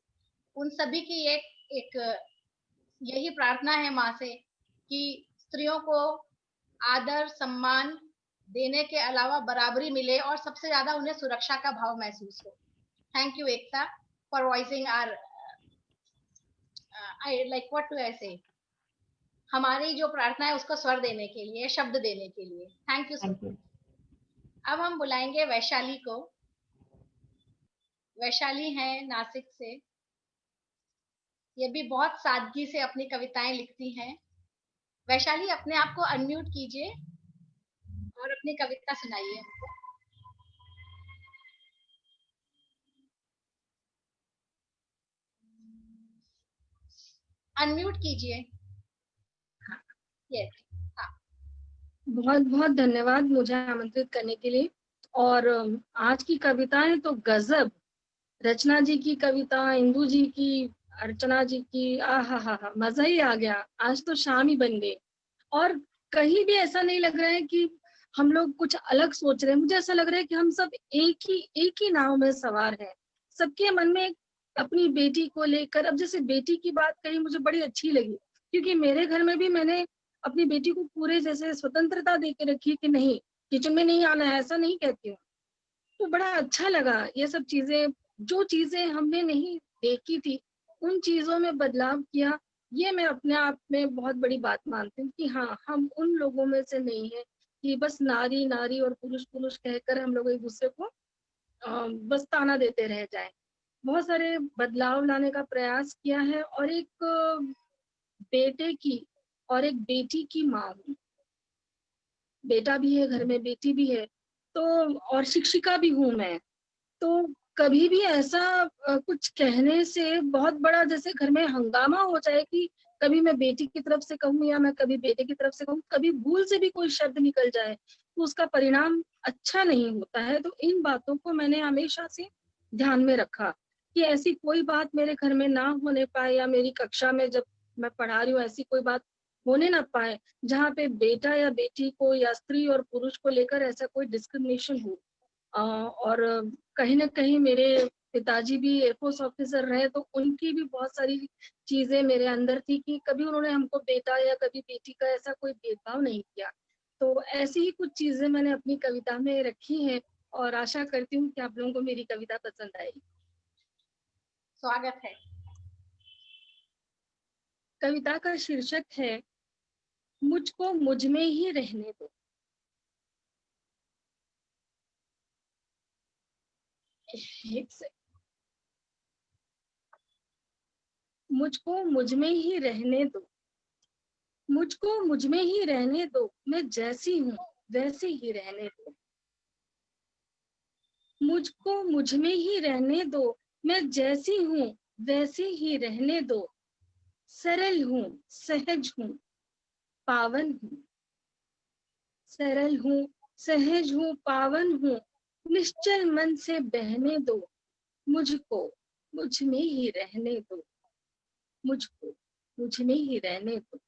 उन सभी की एक यही प्रार्थना है माँ से कि स्त्रियों को आदर सम्मान देने के अलावा बराबरी मिले और सबसे ज्यादा उन्हें सुरक्षा का भाव महसूस हो। Thank you Ekta for voicing our I like what do I say, हमारी जो प्रार्थना है उसको स्वर देने के लिए, शब्द देने के लिए। Thank you so much. अब हम बुलाएंगे वैशाली को। वैशाली है नासिक से, ये भी बहुत सादगी से अपनी कविताएं लिखती हैं। वैशाली अपने आप को अनम्यूट कीजिए और अपनी कविता सुनाइए। अनम्यूट कीजिए। यस, हाँ। बहुत बहुत धन्यवाद मुझे आमंत्रित करने के लिए। और आज की कविताएं तो गजब, रचना जी की कविता, इंदु जी की, अर्चना जी की, हा मजा ही आ गया। आज तो शाम ही बन गई और कहीं भी ऐसा नहीं लग रहा है कि हम लोग कुछ अलग सोच रहे हैं। मुझे ऐसा लग रहा है कि हम सब एक ही नाव में सवार हैं। सबके मन में अपनी बेटी को लेकर, अब जैसे बेटी की बात कही मुझे बड़ी अच्छी लगी, क्योंकि मेरे घर में भी मैंने अपनी बेटी को पूरे जैसे स्वतंत्रता दे के रखी कि नहीं किचन में नहीं आना है, ऐसा नहीं कहती हूँ। तो बड़ा अच्छा लगा ये सब चीजें, जो चीजें हमने नहीं देखी थी उन चीजों में बदलाव किया। ये मैं अपने आप में बहुत बड़ी बात मानती हूँ कि हाँ, हम उन लोगों में से नहीं है कि बस नारी नारी और पुरुष पुरुष कहकर हम लोग एक दूसरे को बस ताना देते रह जाएं। बहुत सारे बदलाव लाने का प्रयास किया है और एक बेटे की और एक बेटी की माँ हूँ। बेटा भी है घर में, बेटी भी है, तो और शिक्षिका भी हूँ मैं। तो कभी भी ऐसा कुछ कहने से बहुत बड़ा जैसे घर में हंगामा हो जाए कि कभी मैं बेटी की तरफ से कहूँ या मैं कभी बेटे की तरफ से कहूँ, कभी भूल से भी कोई शब्द निकल जाए तो उसका परिणाम अच्छा नहीं होता है। तो इन बातों को मैंने हमेशा से ध्यान में रखा कि ऐसी कोई बात मेरे घर में ना होने पाए, या मेरी कक्षा में जब मैं पढ़ा रही हूँ ऐसी कोई बात होने ना पाए जहाँ पे बेटा या बेटी को या स्त्री और पुरुष को लेकर ऐसा कोई डिस्क्रिमिनेशन हो। और कहीं ना कहीं मेरे पिताजी भी एयरफोर्स ऑफिसर रहे, तो उनकी भी बहुत सारी चीजें मेरे अंदर थी कि कभी उन्होंने हमको बेटा या कभी बेटी का ऐसा कोई भेदभाव नहीं किया। तो ऐसी ही कुछ चीजें मैंने अपनी कविता में रखी हैं और आशा करती हूँ कि आप लोगों को मेरी कविता पसंद आएगी। स्वागत है। कविता का शीर्षक है मुझको मुझ में ही रहने दो। मुझको मुझ में ही रहने दो, मुझको मुझ में ही रहने दो, मैं जैसी हूँ वैसे ही रहने दो। मुझको मुझ में ही रहने दो, मैं जैसी हूँ वैसे ही रहने दो। सरल हूँ, सहज हूँ, पावन हूँ। सरल हूँ, सहज हूँ, पावन हूँ, निश्चल मन से बहने दो। मुझको मुझ में ही रहने दो, मुझको मुझ में ही रहने दो।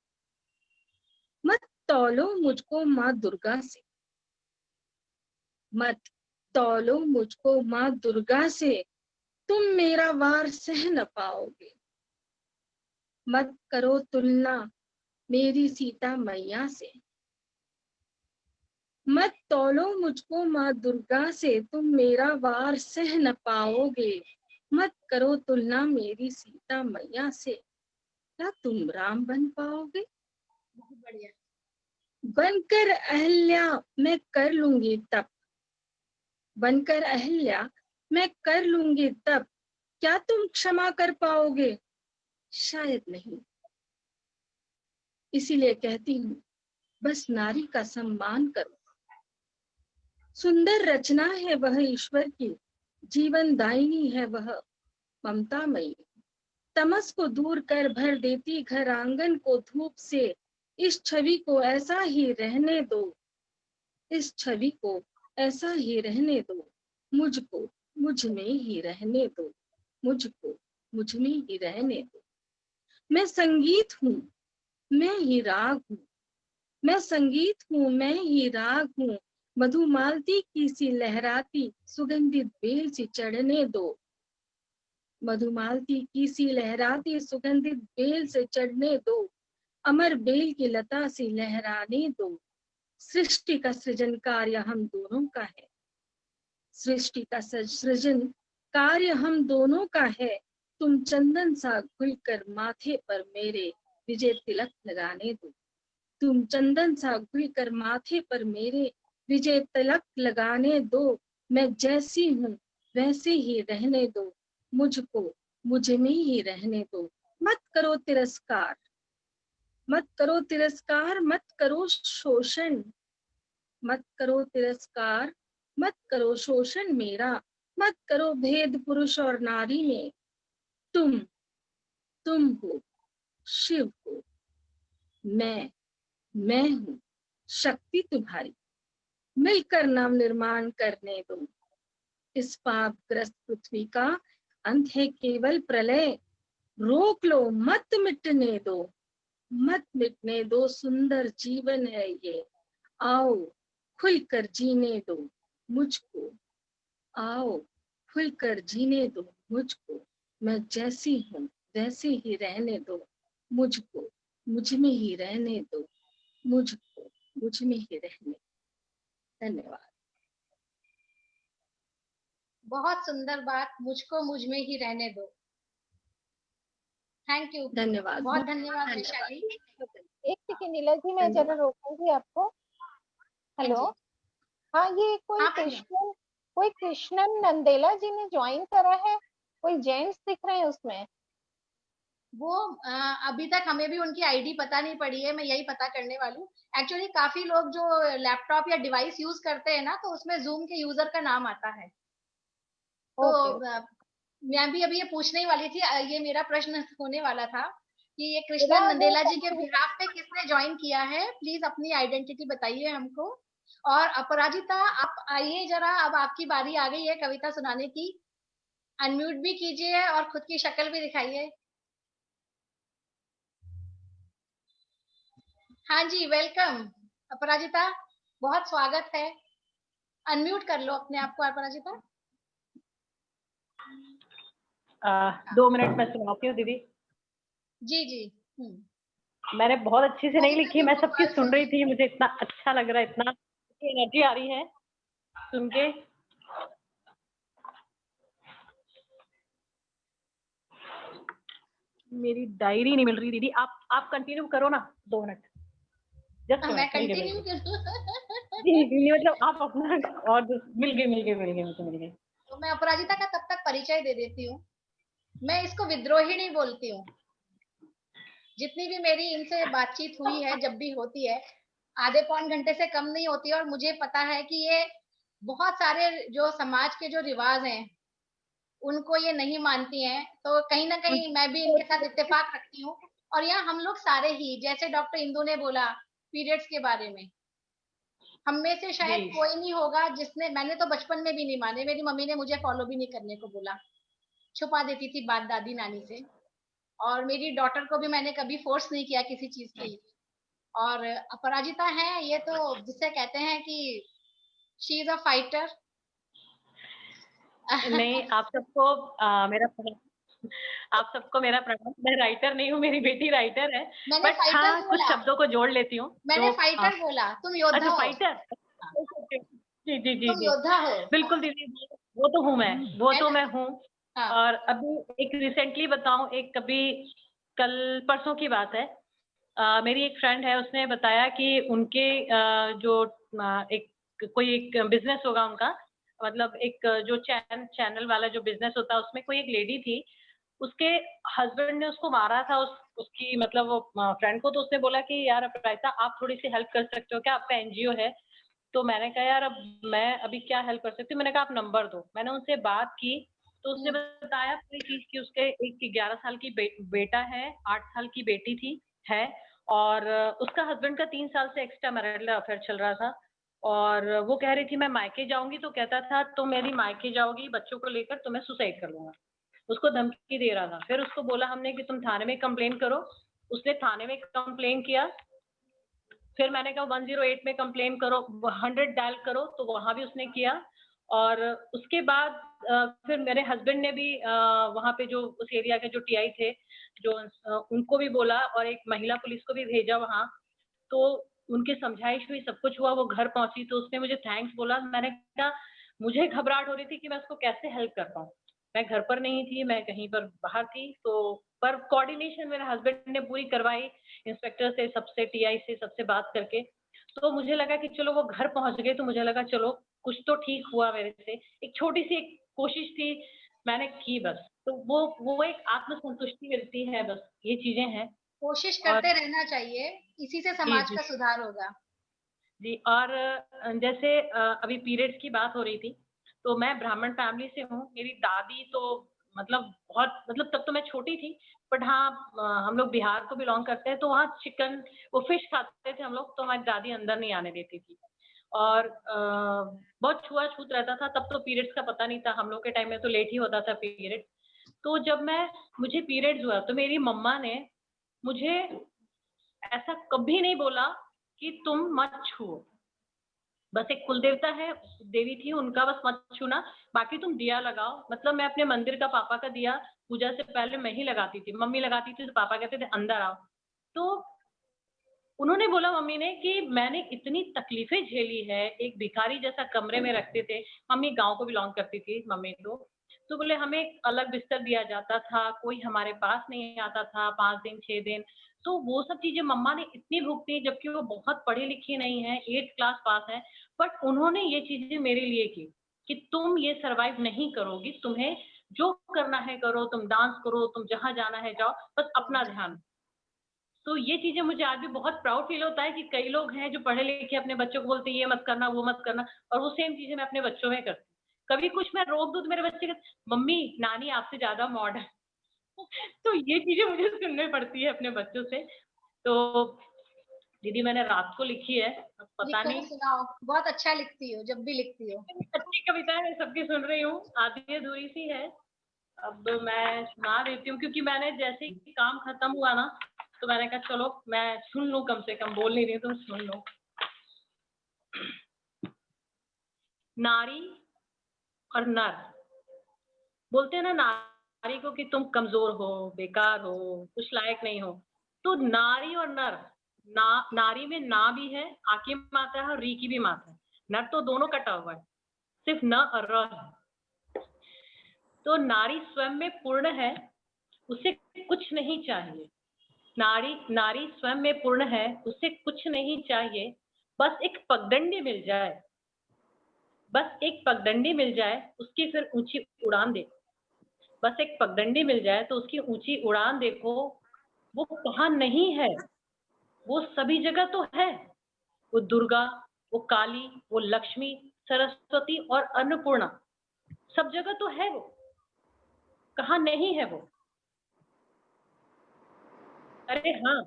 मत तौलो मुझको माँ दुर्गा से, मत तौलो मुझको माँ दुर्गा से, तुम मेरा वार सह न पाओगे। मत करो तुलना मेरी सीता मैया से, मत तौलो मुझको माँ दुर्गा से, तुम मेरा वार सह न पाओगे। मत करो तुलना मेरी सीता मैया से, क्या तुम राम बन पाओगे। बहुत बढ़िया। बनकर अहल्या मैं कर लूंगी तप, बनकर अहल्या मैं कर लूंगी तप, क्या तुम क्षमा कर पाओगे। शायद नहीं। इसीलिए कहती हूँ बस नारी का सम्मान करो। सुंदर रचना है वह ईश्वर की, जीवन दायिनी है वह ममतामयी। तमस को दूर कर भर देती घर आंगन को धूप से। इस छवि को ऐसा ही रहने दो, इस छवि को ऐसा ही रहने दो। मुझको मुझ में ही रहने दो, मुझको मुझ में ही रहने दो। मैं संगीत हूँ, मैं ही राग हूँ, मैं संगीत हूँ, मैं ही राग हूँ। मधुमालती की सी लहराती सुगंधित बेल सी चढ़ने दो, मधुमालती की सी लहराती सुगंधित बेल से चढ़ने दो। अमर बेल की लता सी लहराने दो। सृष्टि का सृजन कार्य हम दोनों का है, सृष्टि का सृजन कार्य हम दोनों का है। तुम चंदन सा घुलकर माथे पर मेरे विजय तिलक लगाने दो, तुम चंदन सा घुलकर माथे पर मेरे विजय तिलक लगाने दो। मैं जैसी हूँ वैसे ही रहने दो, मुझको मुझ में ही रहने दो। मत करो तिरस्कार, मत करो तिरस्कार, मत करो शोषण, मत करो तिरस्कार, मत करो शोषण मेरा। मत करो भेद पुरुष और नारी में। तुम हो, शिव हो, मैं हूँ शक्ति तुम्हारी। मिलकर नाम निर्माण करने दो। इस पापग्रस्त पृथ्वी का अंत है केवल प्रलय। रोक लो, मत मिटने दो, मत मिटने दो। सुंदर जीवन है ये, आओ खुलकर जीने दो मुझको, आओ खुलकर जीने दो मुझको। मैं जैसी हूँ वैसे ही रहने दो, मुझको मुझ में ही रहने दो, मुझको मुझ में ही रहने। धन्यवाद। बहुत सुंदर बात, मुझको मुझ में ही रहने दो। थैंक यू, धन्यवाद, बहुत धन्यवाद वैशाली। एक सेकेंड नीला जी, मैं जरा रोकूंगी आपको। हेलो, हाँ ये कोई कृष्णन नंदेला जी ने ज्वाइन करा है, कोई जेंट्स दिख रहे हैं उसमें। वो अभी तक हमें भी उनकी आईडी पता नहीं पड़ी है, मैं यही पता करने वाली हूँ। एक्चुअली काफी लोग जो लैपटॉप या डिवाइस यूज करते हैं ना, तो उसमें जूम के यूजर का नाम आता है। तो मैं भी अभी ये पूछने ही वाली थी, ये मेरा प्रश्न होने वाला था कि ये कृष्णन नंदेला जी के बिहाफ पे किसने ज्वाइन किया है। प्लीज अपनी आइडेंटिटी बताइए हमको। और अपराजिता आप आइए जरा, अब आपकी बारी आ गई है कविता सुनाने की। अनम्यूट भी कीजिए और खुद की शक्ल भी दिखाइए। हाँ जी, वेलकम अपराजिता, बहुत स्वागत है। अनम्यूट कर लो अपने आप को अपराजिता। 2 मिनट में सुनाती हूँ दीदी। जी जी। मैंने बहुत अच्छी से नहीं लिखी, मैं सबकी सुन रही थी, मुझे इतना अच्छा लग रहा है, इतना एनर्जी आ रही है सुन के। मेरी डायरी नहीं मिल रही दीदी, आप कंटिन्यू करो ना 2 मिनट। जस्ट मैं कंटिन्यू करूं? मतलब आप अपना और मिल गए। तो मैं अपराजिता का तब तक परिचय दे देती हूँ। मैं इसको विद्रोही नहीं बोलती हूँ। जितनी भी मेरी इनसे बातचीत हुई है, जब भी होती है, आधे पौन घंटे से कम नहीं होती है। और मुझे पता है कि ये बहुत सारे जो समाज के जो रिवाज हैं उनको ये नहीं मानती हैं। तो कहीं ना कहीं मैं भी इनके साथ इत्तेफाक रखती हूँ। और यहाँ हम लोग सारे ही, जैसे डॉक्टर इंदु ने बोला पीरियड्स के बारे में, हम में से शायद कोई नहीं होगा जिसने, मैंने तो बचपन में भी नहीं माने, मेरी मम्मी ने मुझे फॉलो भी नहीं करने को बोला, छुपा देती थी बात दादी नानी से। और मेरी डॉटर को भी मैंने कभी फोर्स नहीं किया किसी चीज के लिए। और अपराजिता है ये तो जिसे कहते हैं कि शी इज अ फाइटर। नहीं, आप सबको मेरा प्रणाम। मैं राइटर नहीं हूँ, मेरी बेटी राइटर है, बट हाँ कुछ शब्दों को जोड़ लेती हूँ। मैंने फाइटर बोला, तुम योद्धा हो। फाइटर, जी तुम योद्धा हो। बिल्कुल दीदी, वो तो हूँ मैं, वो तो मैं हूँ। और अभी एक रिसेंटली बताऊं, एक कभी कल परसों की बात है, मेरी एक फ्रेंड है, उसने बताया कि उनके जो कोई एक बिजनेस होगा उनका, मतलब एक जो चैनल वाला जो बिजनेस होता है, उसमें कोई एक लेडी थी, उसके हस्बैंड ने उसको मारा था, उसकी मतलब वो फ्रेंड को। तो उसने बोला कि यार अपराजिता आप थोड़ी सी हेल्प कर सकते हो क्या, आपका एनजीओ है? तो मैंने कहा यार अब मैं अभी क्या हेल्प कर सकती हूँ। मैंने कहा आप नंबर दो। मैंने उनसे बात की तो उसने बताया पूरी चीज की उसके एक 11 साल की बेटा है, 8 साल की बेटी थी है, और उसका हस्बैंड का 3 साल से एक्स्ट्रा मैरिटल अफेयर चल रहा था। और वो कह रही थी मैं मायके जाऊंगी, तो कहता था तुम मेरी मायके जाओगी बच्चों को लेकर तो मैं सुसाइड कर लूंगा। उसको धमकी दे रहा था। फिर उसको बोला हमने कि तुम थाने में कंप्लेन करो। उसने थाने में कंप्लेन किया। फिर मैंने कहा 108 में कंप्लेन करो, 100 डायल करो, तो वहां भी उसने किया। और उसके बाद फिर मेरे हस्बैंड ने भी वहां पे जो उस एरिया के जो टीआई थे जो उनको भी बोला और एक महिला पुलिस को भी भेजा वहां। तो उनके समझाइश हुई, सब कुछ हुआ, वो घर पहुंची तो उसने मुझे थैंक्स बोला। मैंने कहा मुझे घबराहट हो रही थी कि मैं उसको कैसे हेल्प कर पाऊँ। मैं घर पर नहीं थी, मैं कहीं पर बाहर थी, तो पर कोऑर्डिनेशन मेरे हस्बैंड ने पूरी करवाई इंस्पेक्टर से, सबसे, टीआई से, सबसे बात करके। तो मुझे लगा कि चलो वो घर पहुंच गए, तो मुझे लगा चलो कुछ तो ठीक हुआ मेरे से। एक छोटी सी एक कोशिश थी, मैंने की बस। तो वो एक आत्मसंतुष्टि मिलती है, बस ये चीजें हैं। कोशिश करते रहना चाहिए, इसी से समाज का सुधार होगा। जी, और जैसे अभी पीरियड्स की बात हो रही थी, तो मैं ब्राह्मण फैमिली से हूँ। मेरी दादी तो मतलब बहुत, मतलब तब तो मैं छोटी थी, बट हाँ हम लोग बिहार को बिलोंग करते हैं, तो वहाँ चिकन, वो फिश खाते थे हम लोग, तो हमारी दादी अंदर नहीं आने देती थी। और बहुत छुआछूत रहता था। तब तो पीरियड्स का पता नहीं था, हम लोग के टाइम में तो लेट ही होता था पीरियड। तो जब मुझे पीरियड्स हुआ तो मेरी मम्मा ने मुझे ऐसा कभी नहीं बोला कि तुम मत छुओ। बस एक कुल देवता है, देवी थी, उनका बस मत छूना, बाकी तुम दिया लगाओ। मतलब मैं अपने मंदिर का, पापा का दिया पूजा से पहले मैं ही लगाती थी। मम्मी लगाती थी तो पापा कहते थे अंदर आओ। तो उन्होंने बोला मम्मी ने कि मैंने इतनी तकलीफें झेली है, एक भिखारी जैसा कमरे में रखते थे। मम्मी गांव को बिलोंग करती थी मम्मी तो बोले हमें एक अलग बिस्तर दिया जाता था, कोई हमारे पास नहीं आता था 5 दिन 6 दिन। तो वो सब चीजें मम्मा ने इतनी भुगती, जबकि वो बहुत पढ़ी लिखी नहीं है, 8th क्लास पास है, बट उन्होंने ये चीजें मेरे लिए की कि तुम ये सरवाइव नहीं करोगी, तुम्हें जो करना है करो, तुम डांस करो, तुम जहां जाना है जाओ, बस अपना ध्यान। तो ये चीजें मुझे आज भी बहुत प्राउड फील होता है कि कई लोग हैं जो पढ़े लिखे अपने बच्चों को बोलते हैं ये मत करना वो मत करना, और वो सेम चीजें मैं अपने बच्चों में करती हूँ। कभी कुछ मैं रोक दूं तो मेरे बच्चे कहते मम्मी नानी आपसे ज्यादा मॉडर्न। तो ये चीजें मुझे सुननी पड़ती है अपने बच्चों से। तो दीदी मैंने रात को लिखी है, अब पता लिखो, नहीं। सुनाओ, बहुत अच्छा लिखती हो, जब भी लिखती हो। अच्छी कविताएं मैं सबकी सुन रही हूँ, आधी अधूरी सी है, अब मैं सुना देती हूँ, क्योंकि मैंने जैसे ही काम खत्म हुआ ना तो मैंने कहा चलो मैं सुन लूं, कम से कम बोल नहीं रही तुम सुन लो। नारी और नर, बोलते हैं ना नारी को कि तुम कमजोर हो, बेकार हो, कुछ लायक नहीं हो। तो नारी और नर, नारी में ना भी है, आ की मात्रा है और री की भी मात्रा है। नर तो दोनों कटा हुआ है, सिर्फ न और र है। तो नारी स्वयं में पूर्ण है, उसे कुछ नहीं चाहिए। नारी स्वयं में पूर्ण है, उसे कुछ नहीं चाहिए, बस एक पगडंडी मिल जाए, बस एक पगडंडी मिल जाए, उसकी फिर ऊंची उड़ान देखो। बस एक पगडंडी मिल जाए तो उसकी ऊंची उड़ान देखो। वो कहाँ नहीं है, वो सभी जगह तो है। वो दुर्गा, वो काली, वो लक्ष्मी, सरस्वती और अन्नपूर्णा, सब जगह तो है वो, कहाँ नहीं है वो। अरे हाँ,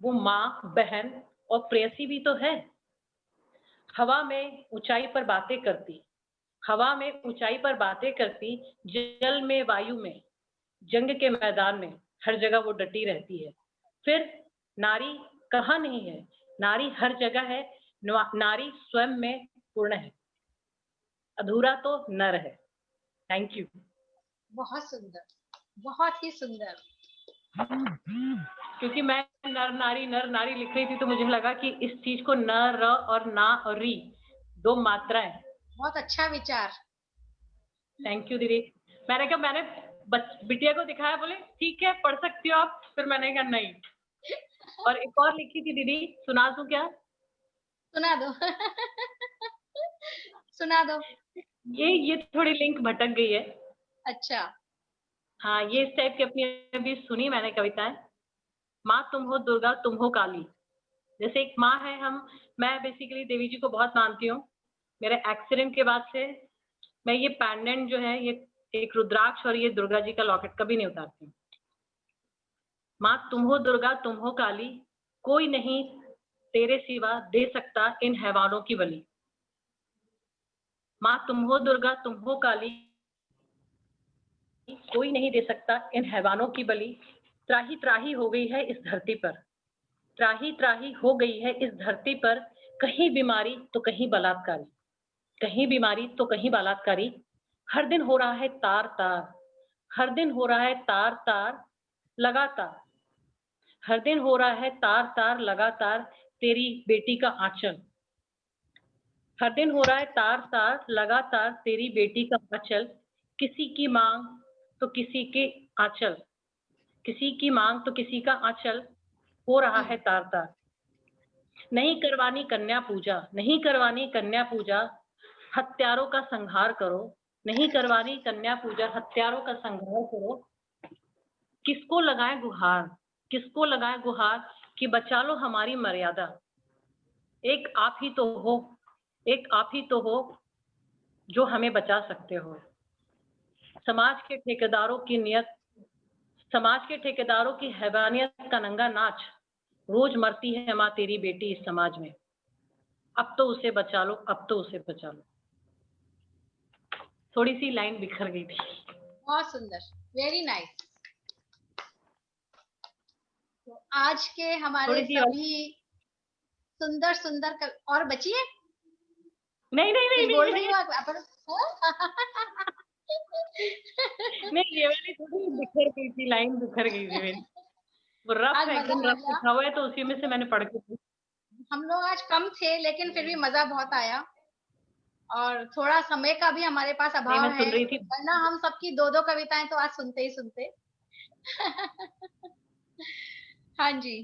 वो माँ, बहन और प्रेयसी भी तो है। हवा में ऊंचाई पर बातें करती, हवा में ऊंचाई पर बातें करती, जल में, वायु में, जंग के मैदान में, हर जगह वो डटी रहती है। फिर नारी कहाँ नहीं है, नारी हर जगह है। नारी स्वयं में पूर्ण है, अधूरा तो नर है। Thank you. बहुत सुंदर, बहुत ही सुंदर। क्योंकि मैं नर नारी लिख रही थी तो मुझे लगा कि इस चीज को न, र और ना और री, 2 मात्राएं। बहुत अच्छा विचार। थैंक यू दीदी। मैंने कहा, मैंने बिटिया को दिखाया, बोले ठीक है पढ़ सकती हो आप, फिर मैंने कहा नहीं। और एक और लिखी थी दीदी, सुना दूं क्या? सुना दो। सुना दो। ये थोड़ी लिंक भटक गई है। अच्छा। हाँ, ये इस टाइप की अपनी अभी सुनी मैंने कविताएं। माँ तुम हो दुर्गा, तुम हो काली। जैसे एक माँ है, मैं बेसिकली देवी जी को बहुत मानती हूँ। मेरे एक्सीडेंट के बाद से मैं ये पैंडेंट जो है, ये एक रुद्राक्ष और ये दुर्गा जी का लॉकेट कभी नहीं उतारती हूँ। माँ तुम हो दुर्गा, तुम हो काली, कोई नहीं तेरे सिवा दे सकता इन हैवानों की बलि। माँ तुम हो दुर्गा, तुम हो काली, कोई नहीं दे सकता इन हैवानों की बलि। त्राही त्राही हो गई है इस धरती पर, त्राही त्राही हो गई है इस धरती पर। कहीं बीमारी तो कहीं बलात्कारी, कहीं बीमारी तो कहीं बलात्कारी। हर दिन हो रहा है तार तार, हर दिन हो रहा है तार तार लगातार। हर दिन हो रहा है तार तार लगातार तेरी बेटी का आंचल। हर दिन हो रहा है तार तार लगातार तेरी बेटी का आंचल। किसी की मांग तो किसी के आंचल, किसी की मांग तो किसी का आंचल, हो रहा है तार तार। नहीं करवानी कन्या पूजा, नहीं करवानी कन्या पूजा, हत्यारों का संहार करो। नहीं करवानी कन्या पूजा, हत्यारों का संहार करो। किसको लगाए गुहार, किसको लगाए गुहार कि बचा लो हमारी मर्यादा। एक आप ही तो हो, एक आप ही तो हो जो हमें बचा सकते हो। समाज के ठेकेदारों की नियत, समाज के ठेकेदारों की हैवानियत का नंगा नाच। रोज मरती है माँ तेरी बेटी इस समाज में, अब तो उसे बचा लो, अब तो उसे बचा लो। थोड़ी सी लाइन बिखर गई थी। बहुत सुंदर, वेरी नाइस। तो आज के हमारे सभी सुंदर सुंदर और बची है? नहीं नहीं नहीं बोल रही हूँ अपन। नहीं, ये वाली थोड़ी बिखर गई थी, लाइन बिखर गई थी मेरी। वो रफ है, एकदम रफ लिखा हुआ है, तो उसी में से मैंने पढ़ के। हम लोग आज कम थे लेकिन फिर भी मजा बहुत आया, और थोड़ा समय का भी हमारे पास अभाव है, वरना हम सबकी दो दो कविताएं तो आज सुनते ही सुनते। हाँ जी,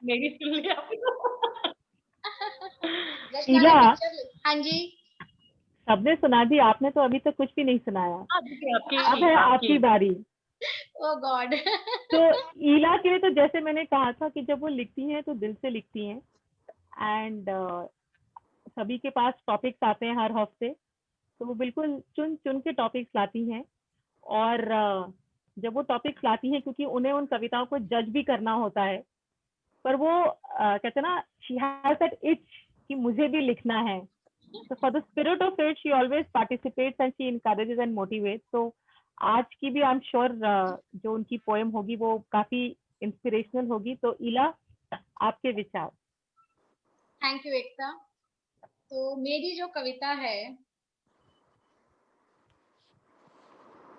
मेरी सुन लिया। शीला, हाँ जी, सबने सुना दी, आपने तो अभी तक कुछ भी नहीं सुनाया। अब है आपकी बारी। ओह गॉड। तो ईला के लिए तो जैसे मैंने कहा था कि जब वो लिखती हैं तो दिल से लिखती हैं, एंड सभी के पास टॉपिक्स आते हैं हर हफ्ते, तो वो बिल्कुल चुन चुन के टॉपिक्स लाती हैं। और जब वो टॉपिक्स लाती हैं, क्योंकि उन्हें उन कविताओं को जज भी करना होता है, पर वो कहते हैं ना, शी हैज दैट इच कि मुझे भी लिखना है। So for the spirit of it, she always participates and she encourages and motivates. So आज की भी I'm sure जो उनकी पोएम होगी वो काफी इंस्पिरेशनल होगी। तो ईला, आपके विचार। थैंक यू एकता। तो मेरी जो कविता है,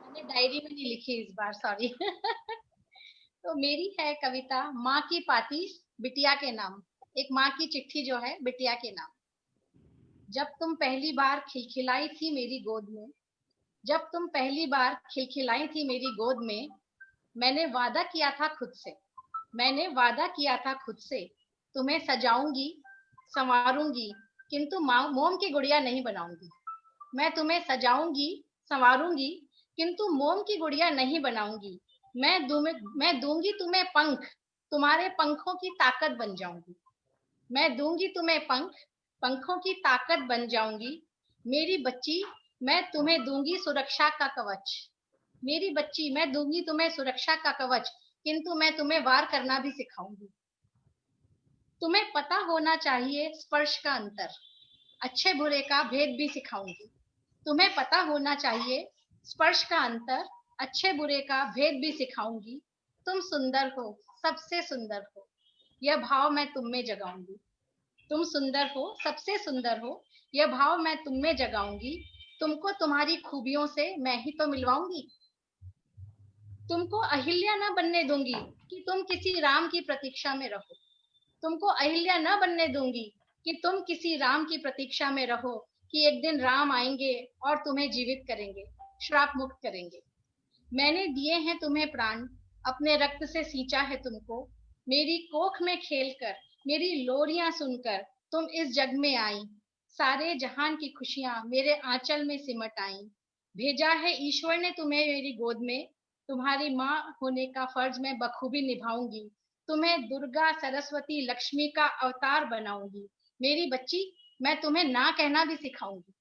मैंने डायरी में नहीं लिखी इस बार, सॉरी। तो मेरी है कविता माँ की पाती बिटिया के नाम। एक माँ की चिट्ठी जो है बिटिया के नाम। जब तुम पहली बार खिलखिलाई थी मेरी गोद में, जब तुम पहली बार खिलखिलाई थी मेरी गोद में, मैंने वादा किया था खुद से, मैंने वादा किया था खुद से, तुम्हें सजाऊंगी संवारूंगी, किंतु मोम की गुड़िया नहीं बनाऊंगी। मैं तुम्हें सजाऊंगी संवारूंगी, किंतु मोम की गुड़िया नहीं बनाऊंगी। मैं दूंगी तुम्हें पंख, तुम्हारे पंखों की ताकत बन जाऊंगी। मैं दूंगी तुम्हें पंख, पंखों की ताकत बन जाऊंगी। मेरी बच्ची, मैं तुम्हें दूंगी सुरक्षा का कवच। मेरी बच्ची, मैं दूंगी तुम्हें सुरक्षा का कवच, किंतु मैं तुम्हें वार करना भी सिखाऊंगी। तुम्हें पता होना चाहिए स्पर्श का अंतर, अच्छे बुरे का भेद भी सिखाऊंगी। तुम्हें पता होना चाहिए स्पर्श का अंतर, अच्छे बुरे का भेद भी सिखाऊंगी। तुम सुंदर हो, सबसे सुंदर हो, यह भाव मैं तुम में जगाऊंगी। तुम सुंदर हो, सबसे सुंदर हो, यह भाव मैं तुम में जगाऊंगी। तुमको तुम्हारी खूबियों से मैं ही तो मिलवाऊंगी। तुमको अहिल्या न बनने दूंगी कि तुम किसी राम की प्रतीक्षा में रहो। तुमको अहिल्या न बनने दूंगी कि तुम किसी राम की प्रतीक्षा में रहो, कि एक दिन राम आएंगे और तुम्हें जीवित करेंगे, श्राप मुक्त करेंगे। मैंने दिए हैं तुम्हें प्राण, अपने रक्त से सींचा है तुमको। मेरी कोख में खेलकर, मेरी लोरियां सुनकर तुम इस जग में आई। सारे जहान की खुशियां मेरे आंचल में सिमट आई। भेजा है ईश्वर ने तुम्हें मेरी गोद में, तुम्हारी माँ होने का फर्ज मैं बखूबी निभाऊंगी। तुम्हें दुर्गा सरस्वती लक्ष्मी का अवतार बनाऊंगी। मेरी बच्ची, मैं तुम्हें ना कहना भी सिखाऊंगी।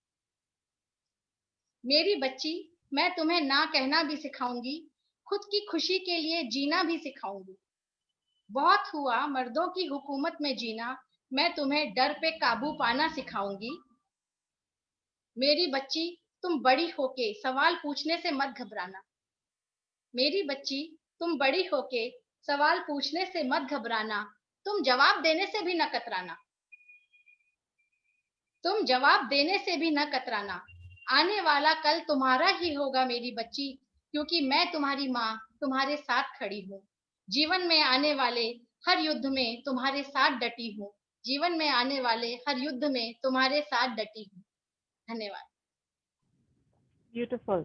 मेरी बच्ची, मैं तुम्हें ना कहना भी सिखाऊंगी। खुद की खुशी के लिए जीना भी सिखाऊंगी। बहुत हुआ मर्दों की हुकूमत में जीना, मैं तुम्हें डर पे काबू पाना सिखाऊंगी। मेरी बच्ची, तुम बड़ी होके सवाल पूछने से मत घबराना। मेरी बच्ची, तुम बड़ी होके सवाल पूछने से मत घबराना। तुम जवाब देने से भी न कतराना। तुम जवाब देने से भी न कतराना। आने वाला कल तुम्हारा ही होगा मेरी बच्ची, क्योंकि मैं तुम्हारी माँ तुम्हारे साथ खड़ी हूँ। जीवन में आने वाले हर युद्ध में तुम्हारे साथ डटी हूँ। जीवन में आने वाले हर युद्ध में तुम्हारे साथ डटी हूँ। धन्यवाद। Beautiful.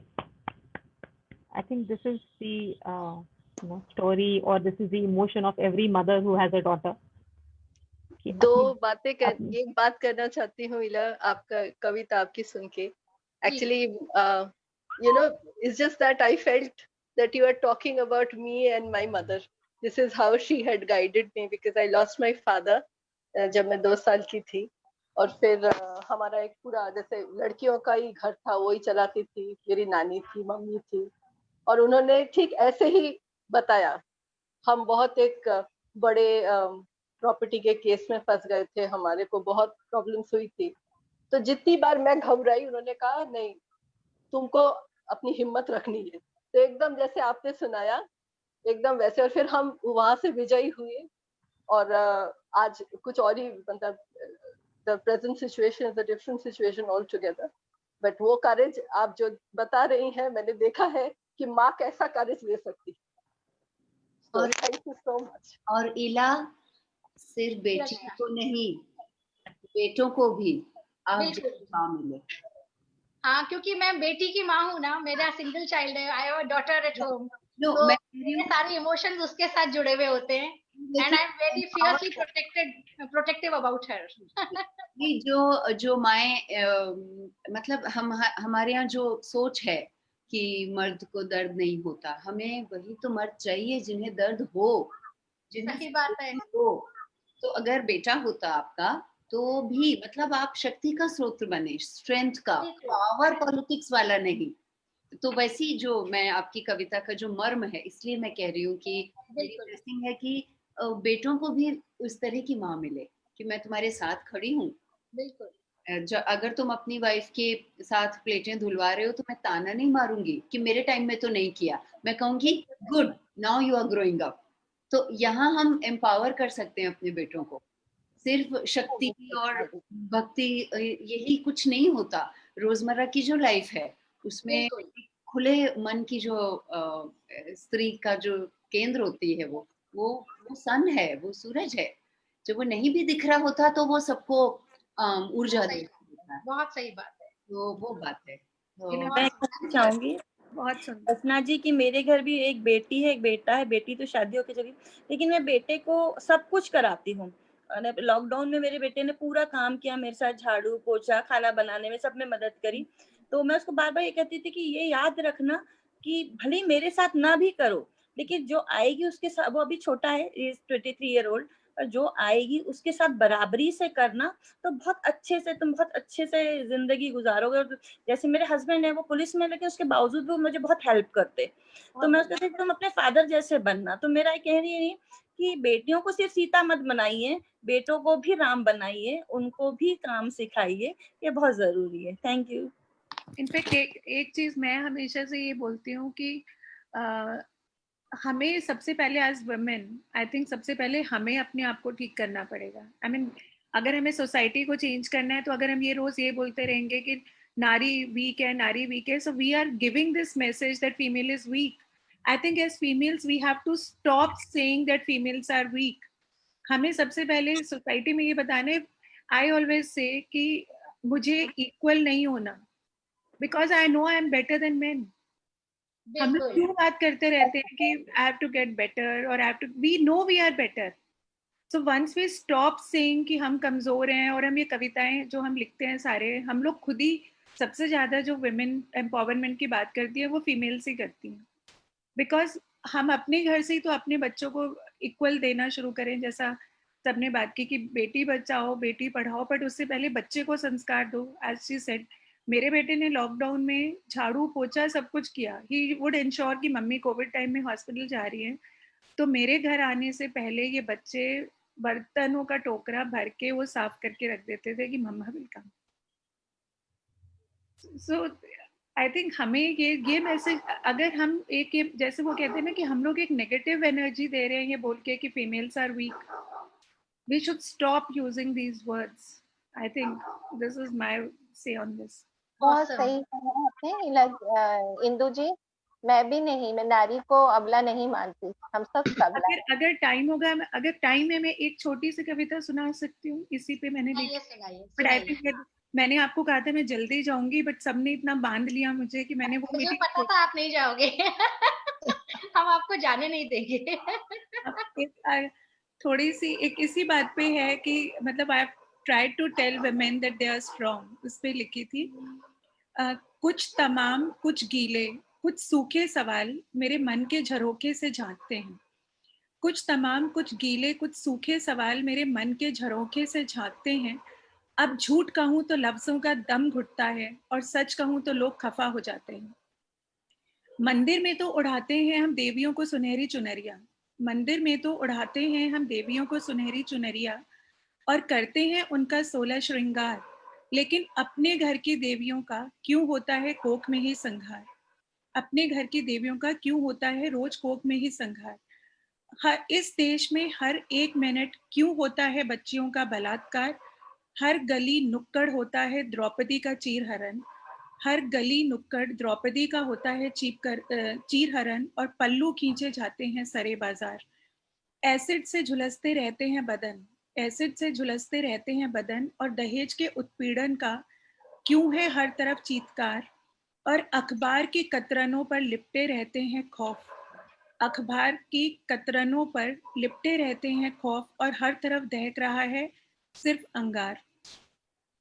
I think this is the story, or this is the emotion of every mother who has a daughter. एक बात करना चाहती हूँ इला, आपका कविता आपकी सुन के actually it's just that I felt that you are talking about me and my mother. This is how she had guided me, because I lost my father जब मैं 2 साल की थी, और फिर हमारा एक पूरा जैसे लड़कियों का ही घर था, वही चलाती थी। मेरी नानी थी, मम्मी थी, और उन्होंने ठीक ऐसे ही बताया। हम बहुत एक बड़े प्रॉपर्टी के केस में फंस गए थे, हमारे को बहुत प्रॉब्लम्स हुई थी। तो जितनी बार मैं घबराई, उन्होंने कहा नहीं, तुमको अपनी हिम्मत रखनी है। तो एकदम जैसे आपने सुनाया, एकदम वैसे। और फिर हम वहां से विजयी हुए, और आज कुछ और ही, मतलब the present situation is a different situation altogether. But वो करेज आप जो बता रही हैं, मैंने देखा है कि माँ कैसा करेज ले सकती है। और थैंक यू सो मच। और इला, सिर्फ बेटी को नहीं, बेटों को भी आप माँ मिले। हाँ, क्योंकि मैं बेटी की माँ हूँ ना, मेरा सिंगल चाइल्ड है, I have a daughter at home, तो मेरे सारे इमोशंस उसके साथ जुड़े हुए होते हैं, and I am very fiercely protective about her. ये जो माए मतलब हमारे यहाँ जो सोच है कि मर्द को दर्द नहीं होता, हमें वही तो मर्द चाहिए जिन्हें दर्द हो, सही बात है। हो। तो अगर बेटा होता आपका, तो भी मतलब आप शक्ति का स्रोत बने, स्ट्रेंथ का, पावर पॉलिटिक्स वाला नहीं। तो वैसी जो मैं आपकी कविता का जो मर्म है, इसलिए मैं कह रही हूँ कि मेरी ब्लेसिंग है कि बेटों को भी उस तरह की माँ मिले कि मैं तुम्हारे साथ खड़ी हूँ। बिल्कुल। अगर तुम अपनी वाइफ के साथ प्लेटें धुलवा रहे हो, तो मैं ताना नहीं मारूंगी कि मेरे टाइम में तो नहीं किया। मैं कहूंगी good, now you are growing up. तो यहाँ हम एम्पावर कर सकते हैं अपने बेटों को। सिर्फ शक्ति और भक्ति यही कुछ नहीं होता। रोजमर्रा की जो लाइफ है, उसमें खुले मन की जो स्त्री का जो केंद्र होती है, वो सन है, वो सूरज है। जब वो नहीं भी दिख रहा होता, तो वो सबको ऊर्जा देता है। बहुत सही बात है। तो वो बात है। मैं कहना चाहूंगी बहुत सुंदर रचना जी की मेरे घर भी एक बेटी है, एक बेटा है। बेटी तो शादी होके चली, लेकिन मैं बेटे को सब कुछ कराती हूँ। लॉकडाउन में मेरे बेटे ने पूरा काम किया मेरे साथ, झाड़ू पोछा, खाना बनाने में, सब में मदद करी। तो मैं उसको बार बार ये कहती थी कि ये याद रखना कि भले मेरे साथ ना भी करो, लेकिन जो आएगी उसके साथ, वो अभी छोटा है, 23 ईयर ओल्ड, और जो आएगी उसके साथ बराबरी से करना, तो बहुत अच्छे से, तुम बहुत अच्छे से जिंदगी गुजारोगे। जैसे मेरे हस्बैंड है, वो पुलिस में, लेकिन उसके बावजूद भी मुझे बहुत हेल्प करते। तो मैं उसको कहती तुम अपने फादर जैसे बनना। तो मेरा ये कह रही है कि बेटियों को सिर्फ सीता मत बनाइए, बेटों को भी राम बनाइए, उनको भी काम सिखाइए, ये बहुत जरूरी है। Thank you. इनफैक्ट एक चीज मैं हमेशा से ये बोलती हूँ कि हमें सबसे पहले एज वुमेन, आई थिंक सबसे पहले हमें अपने आप को ठीक करना पड़ेगा। आई मीन अगर हमें सोसाइटी को चेंज करना है, तो अगर हम ये रोज ये बोलते रहेंगे कि नारी वीक है, नारी वीक है, so we are giving this message that female is weak. I think as females we have to stop saying that females are weak. हमें सबसे पहले सोसाइटी में ये बताना है, आई ऑलवेज से कि मुझे इक्वल नहीं होना, because I know I am better than men. हम लोग क्यों बात करते रहते हैं कि I have to get better, और I have to, we know we are better. So once we stop saying कि हम कमजोर हैं, और हम ये कविताएं जो हम लिखते हैं सारे, हम लोग खुद ही सबसे ज्यादा जो वुमेन एम्पावरमेंट की बात करती है, वो फीमेल्स ही करती हैं, बिकॉज हम अपने घर से ही तो अपने बच्चों को इक्वल देना शुरू करें, जैसा सबने बात की कि बेटी बचाओ बेटी पढ़ाओ, बट उससे पहले बच्चे को संस्कार दो। एज शी सेड, मेरे बेटे ने लॉकडाउन में झाड़ू पोछा सब कुछ किया। ही वुड इंश्योर कि मम्मी कोविड टाइम में हॉस्पिटल जा रही है, तो मेरे घर आने से पहले ये बच्चे बर्तनों का टोकरा भर के वो साफ करके रख देते थे कि मम्मा will come. So I think हमें ये मैसेज, अगर हम एक जैसे वो कहते हैं ना कि हम लोग एक नेगेटिव एनर्जी दे रहे हैं ये बोल के कि females are weak, we should stop using these words. I think this is my say on this. बहुत सही कहा आपने इंदु जी। मैं भी नहीं, मैं नारी को अबला नहीं मानती, हम सब सबला। अगर टाइम होगा, अगर टाइम है, मैं एक छोटी सी कविता सुना सकती हूँ इसी पे। मैंने बट आई थिंक मैंने आपको कहा था मैं जल्दी जाऊंगी, बट सबने इतना बांध लिया मुझे कि मैंने वो मुझे मीटिंग पता था आप नहीं जाओगे। हम आपको जाने नहीं देंगे। थोड़ी सी एक इसी बात पे है कि मतलब I tried to tell women that they are strong, उस पे लिखी थी कुछ तमाम कुछ गीले कुछ सूखे सवाल मेरे मन के झरोखे से झांकते हैं। कुछ तमाम कुछ गीले कुछ सूखे सवाल मेरे मन के झरोखे से झांकते हैं। अब झूठ कहूं तो लफ्जों का दम घुटता है और सच कहूं तो लोग खफा हो जाते हैं। मंदिर में तो उड़ाते हैं हम देवियों को सुनहरी चुनरिया, मंदिर में तो उड़ाते हैं हम देवियों को सुनहरी चुनरिया और करते हैं उनका 16 श्रृंगार, लेकिन अपने घर की देवियों का क्यों होता है कोख में ही संघार। अपने घर की देवियों का क्यों होता है रोज कोख में ही संघार। हर इस देश में हर एक मिनट क्यों होता है बच्चियों का बलात्कार। हर गली नुक्कड़ होता है द्रौपदी का चीरहरण, हर गली नुक्कड़ द्रौपदी का होता है चीरहरण और पल्लू खींचे जाते हैं सरे बाजार। एसिड से झुलसते रहते हैं बदन, एसिड से झुलसते रहते हैं बदन और दहेज के उत्पीड़न का क्यों है हर तरफ चीत्कार। और अखबार की कतरनों पर लिपटे रहते हैं खौफ, अखबार की कतरनों पर लिपटे रहते हैं खौफ और हर तरफ दहक रहा है सिर्फ अंगार।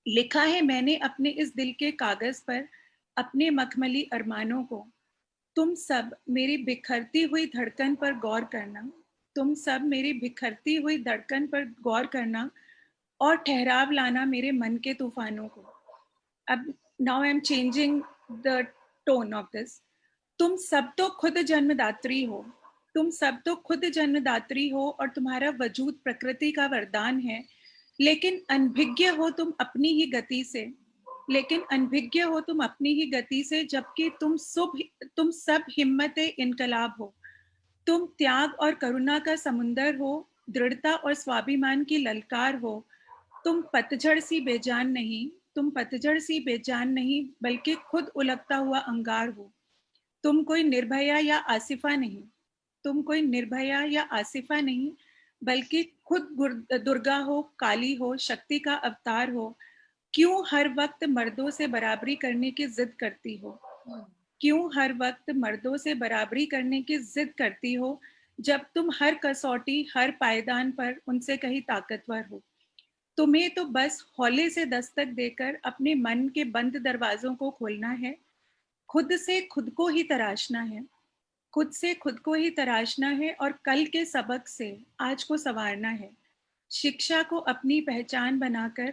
लिखा है मैंने अपने इस दिल के कागज पर अपने मखमली अरमानों को, तुम सब मेरी बिखरती हुई धड़कन पर गौर करना, तुम सब मेरी बिखरती हुई धड़कन पर गौर करना और ठहराव लाना मेरे मन के तूफानों को। अब now I am changing the tone of this. तुम सब तो खुद जन्मदात्री हो, तुम सब तो खुद जन्मदात्री हो और तुम्हारा वजूद प्रकृति का वरदान है, लेकिन अनभिज्ञ हो तुम अपनी ही गति से, लेकिन अनभिज्ञ हो तुम अपनी ही गति से, जबकि तुम सब हिम्मत इनकलाब हो। तुम त्याग और करुणा का समुंदर हो, दृढ़ता और स्वाभिमान की ललकार हो। तुम पतझड़ सी बेजान नहीं, तुम पतझड़ सी बेजान नहीं, बल्कि खुद उलगता हुआ अंगार हो। तुम कोई निर्भया या आसिफा नहीं, तुम कोई निर्भया या आसिफा नहीं, बल्कि खुद दुर्गा हो, काली हो, शक्ति का अवतार हो। क्यों हर वक्त मर्दों से बराबरी करने की जिद करती हो, क्यों हर वक्त मर्दों से बराबरी करने की जिद करती हो, जब तुम हर कसौटी हर पायदान पर उनसे कहीं ताकतवर हो। तुम्हें तो बस हौले से दस्तक देकर अपने मन के बंद दरवाजों को खोलना है, खुद से खुद को ही तराशना है, खुद से खुद को ही तराशना है और कल के सबक से आज को संवारना है। शिक्षा को अपनी पहचान बनाकर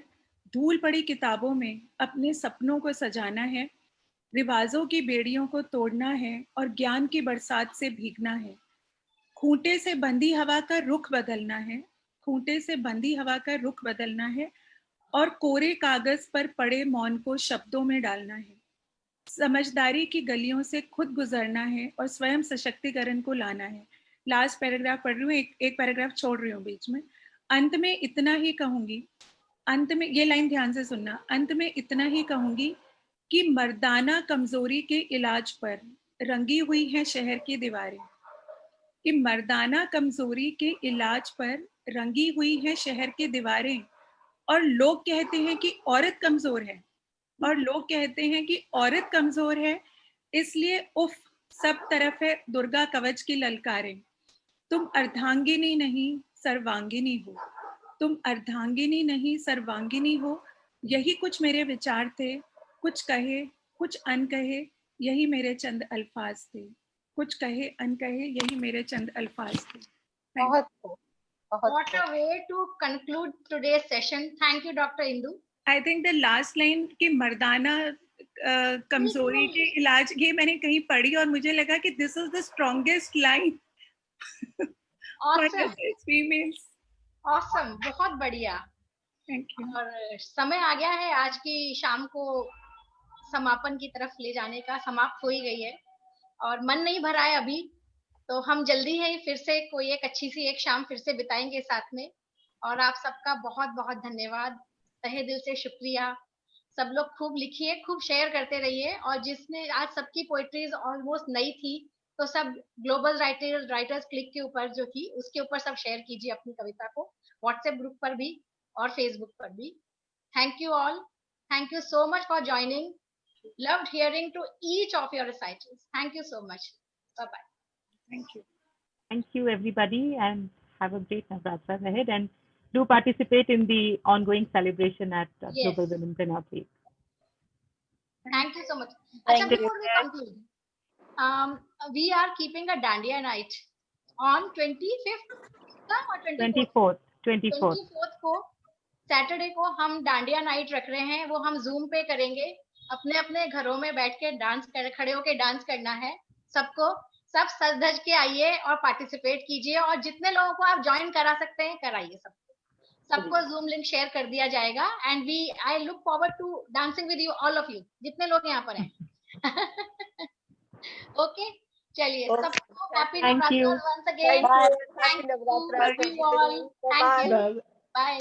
धूल पड़ी किताबों में अपने सपनों को सजाना है, रिवाजों की बेड़ियों को तोड़ना है और ज्ञान की बरसात से भीगना है। खूंटे से बंधी हवा का रुख बदलना है, खूंटे से बंधी हवा का रुख बदलना है और कोरे कागज पर पड़े मौन को शब्दों में डालना है। समझदारी की गलियों से खुद गुजरना है और स्वयं सशक्तिकरण को लाना है। लास्ट पैराग्राफ पढ़ रही हूँ, एक पैराग्राफ छोड़ रही हूँ बीच में। अंत में इतना ही कहूंगी, अंत में ये लाइन ध्यान से सुनना, अंत में इतना ही कहूंगी कि मर्दाना कमजोरी के इलाज पर रंगी हुई हैं शहर की दीवारें, कि मर्दाना कमजोरी के इलाज पर रंगी हुई हैं शहर की दीवारें। और लोग कहते हैं कि औरत कमजोर है, और लोग कहते हैं कि औरत कमजोर है, इसलिए उफ सब तरफ है दुर्गा कवच की ललकारें। तुम अर्धांगिनी नहीं सर्वांगिनी हो, तुम अर्धांगिनी नहीं सर्वांगिनी हो। यही कुछ मेरे विचार थे, कुछ कहे कुछ अनकहे, यही मेरे चंद अल्फाज थे। कुछ कहे अनकहे, यही मेरे चंद अल्फाज थे। बहुत What a way to conclude today's session. Thank you, Dr. Indu. I think the last line कि मर्दाना कमजोरी के इलाज, ये मैंने कहीं पढ़ी और मुझे लगा कि this is the strongest line for females. Awesome, बहुत बढ़िया। Thank you. और समय आ गया है आज की शाम को समापन की तरफ ले जाने का, समाप्त हो ही गई है और मन नहीं भरा है अभी, तो हम जल्दी ही फिर से कोई एक अच्छी सी एक शाम फिर से बिताएंगे साथ में। और आप सबका बहुत बहुत धन्यवाद, तहे दिल से शुक्रिया। सब लोग खूब लिखिए, खूब शेयर करते रहिए, और जिसने आज सबकी पोइट्रीज ऑलमोस्ट नई थी तो सब ग्लोबल राइटर्स क्लिक के ऊपर जो थी उसके ऊपर सब शेयर कीजिए अपनी कविता को, व्हाट्सएप ग्रुप पर भी और फेसबुक पर भी। Thank you all, thank you so much for joining, loved hearing to each of your recitals. Thank you so much. Bye bye. Thank you everybody, and have a great Navratri ahead, and do participate in the ongoing celebration at Global Women's Dinner Week. Thank you so much. Thank you. Before we conclude, we are keeping a Dandiya night on 25th or 24th को Saturday को हम dandiya night रख रहे हैं। वो हम zoom पे करेंगे, अपने अपने घरों में बैठ के खड़े होके डांस करना है सबको। सब सज धज के आइए और पार्टिसिपेट कीजिए, और जितने लोगों को आप ज्वाइन करा सकते हैं कराइए। सबको जूम लिंक शेयर कर दिया जाएगा, and I look forward to dancing with you, all of you, जितने लोग यहाँ पर हैं। ओके, चलिए सबको happy Navratri once again. Thank you all, thank you, bye.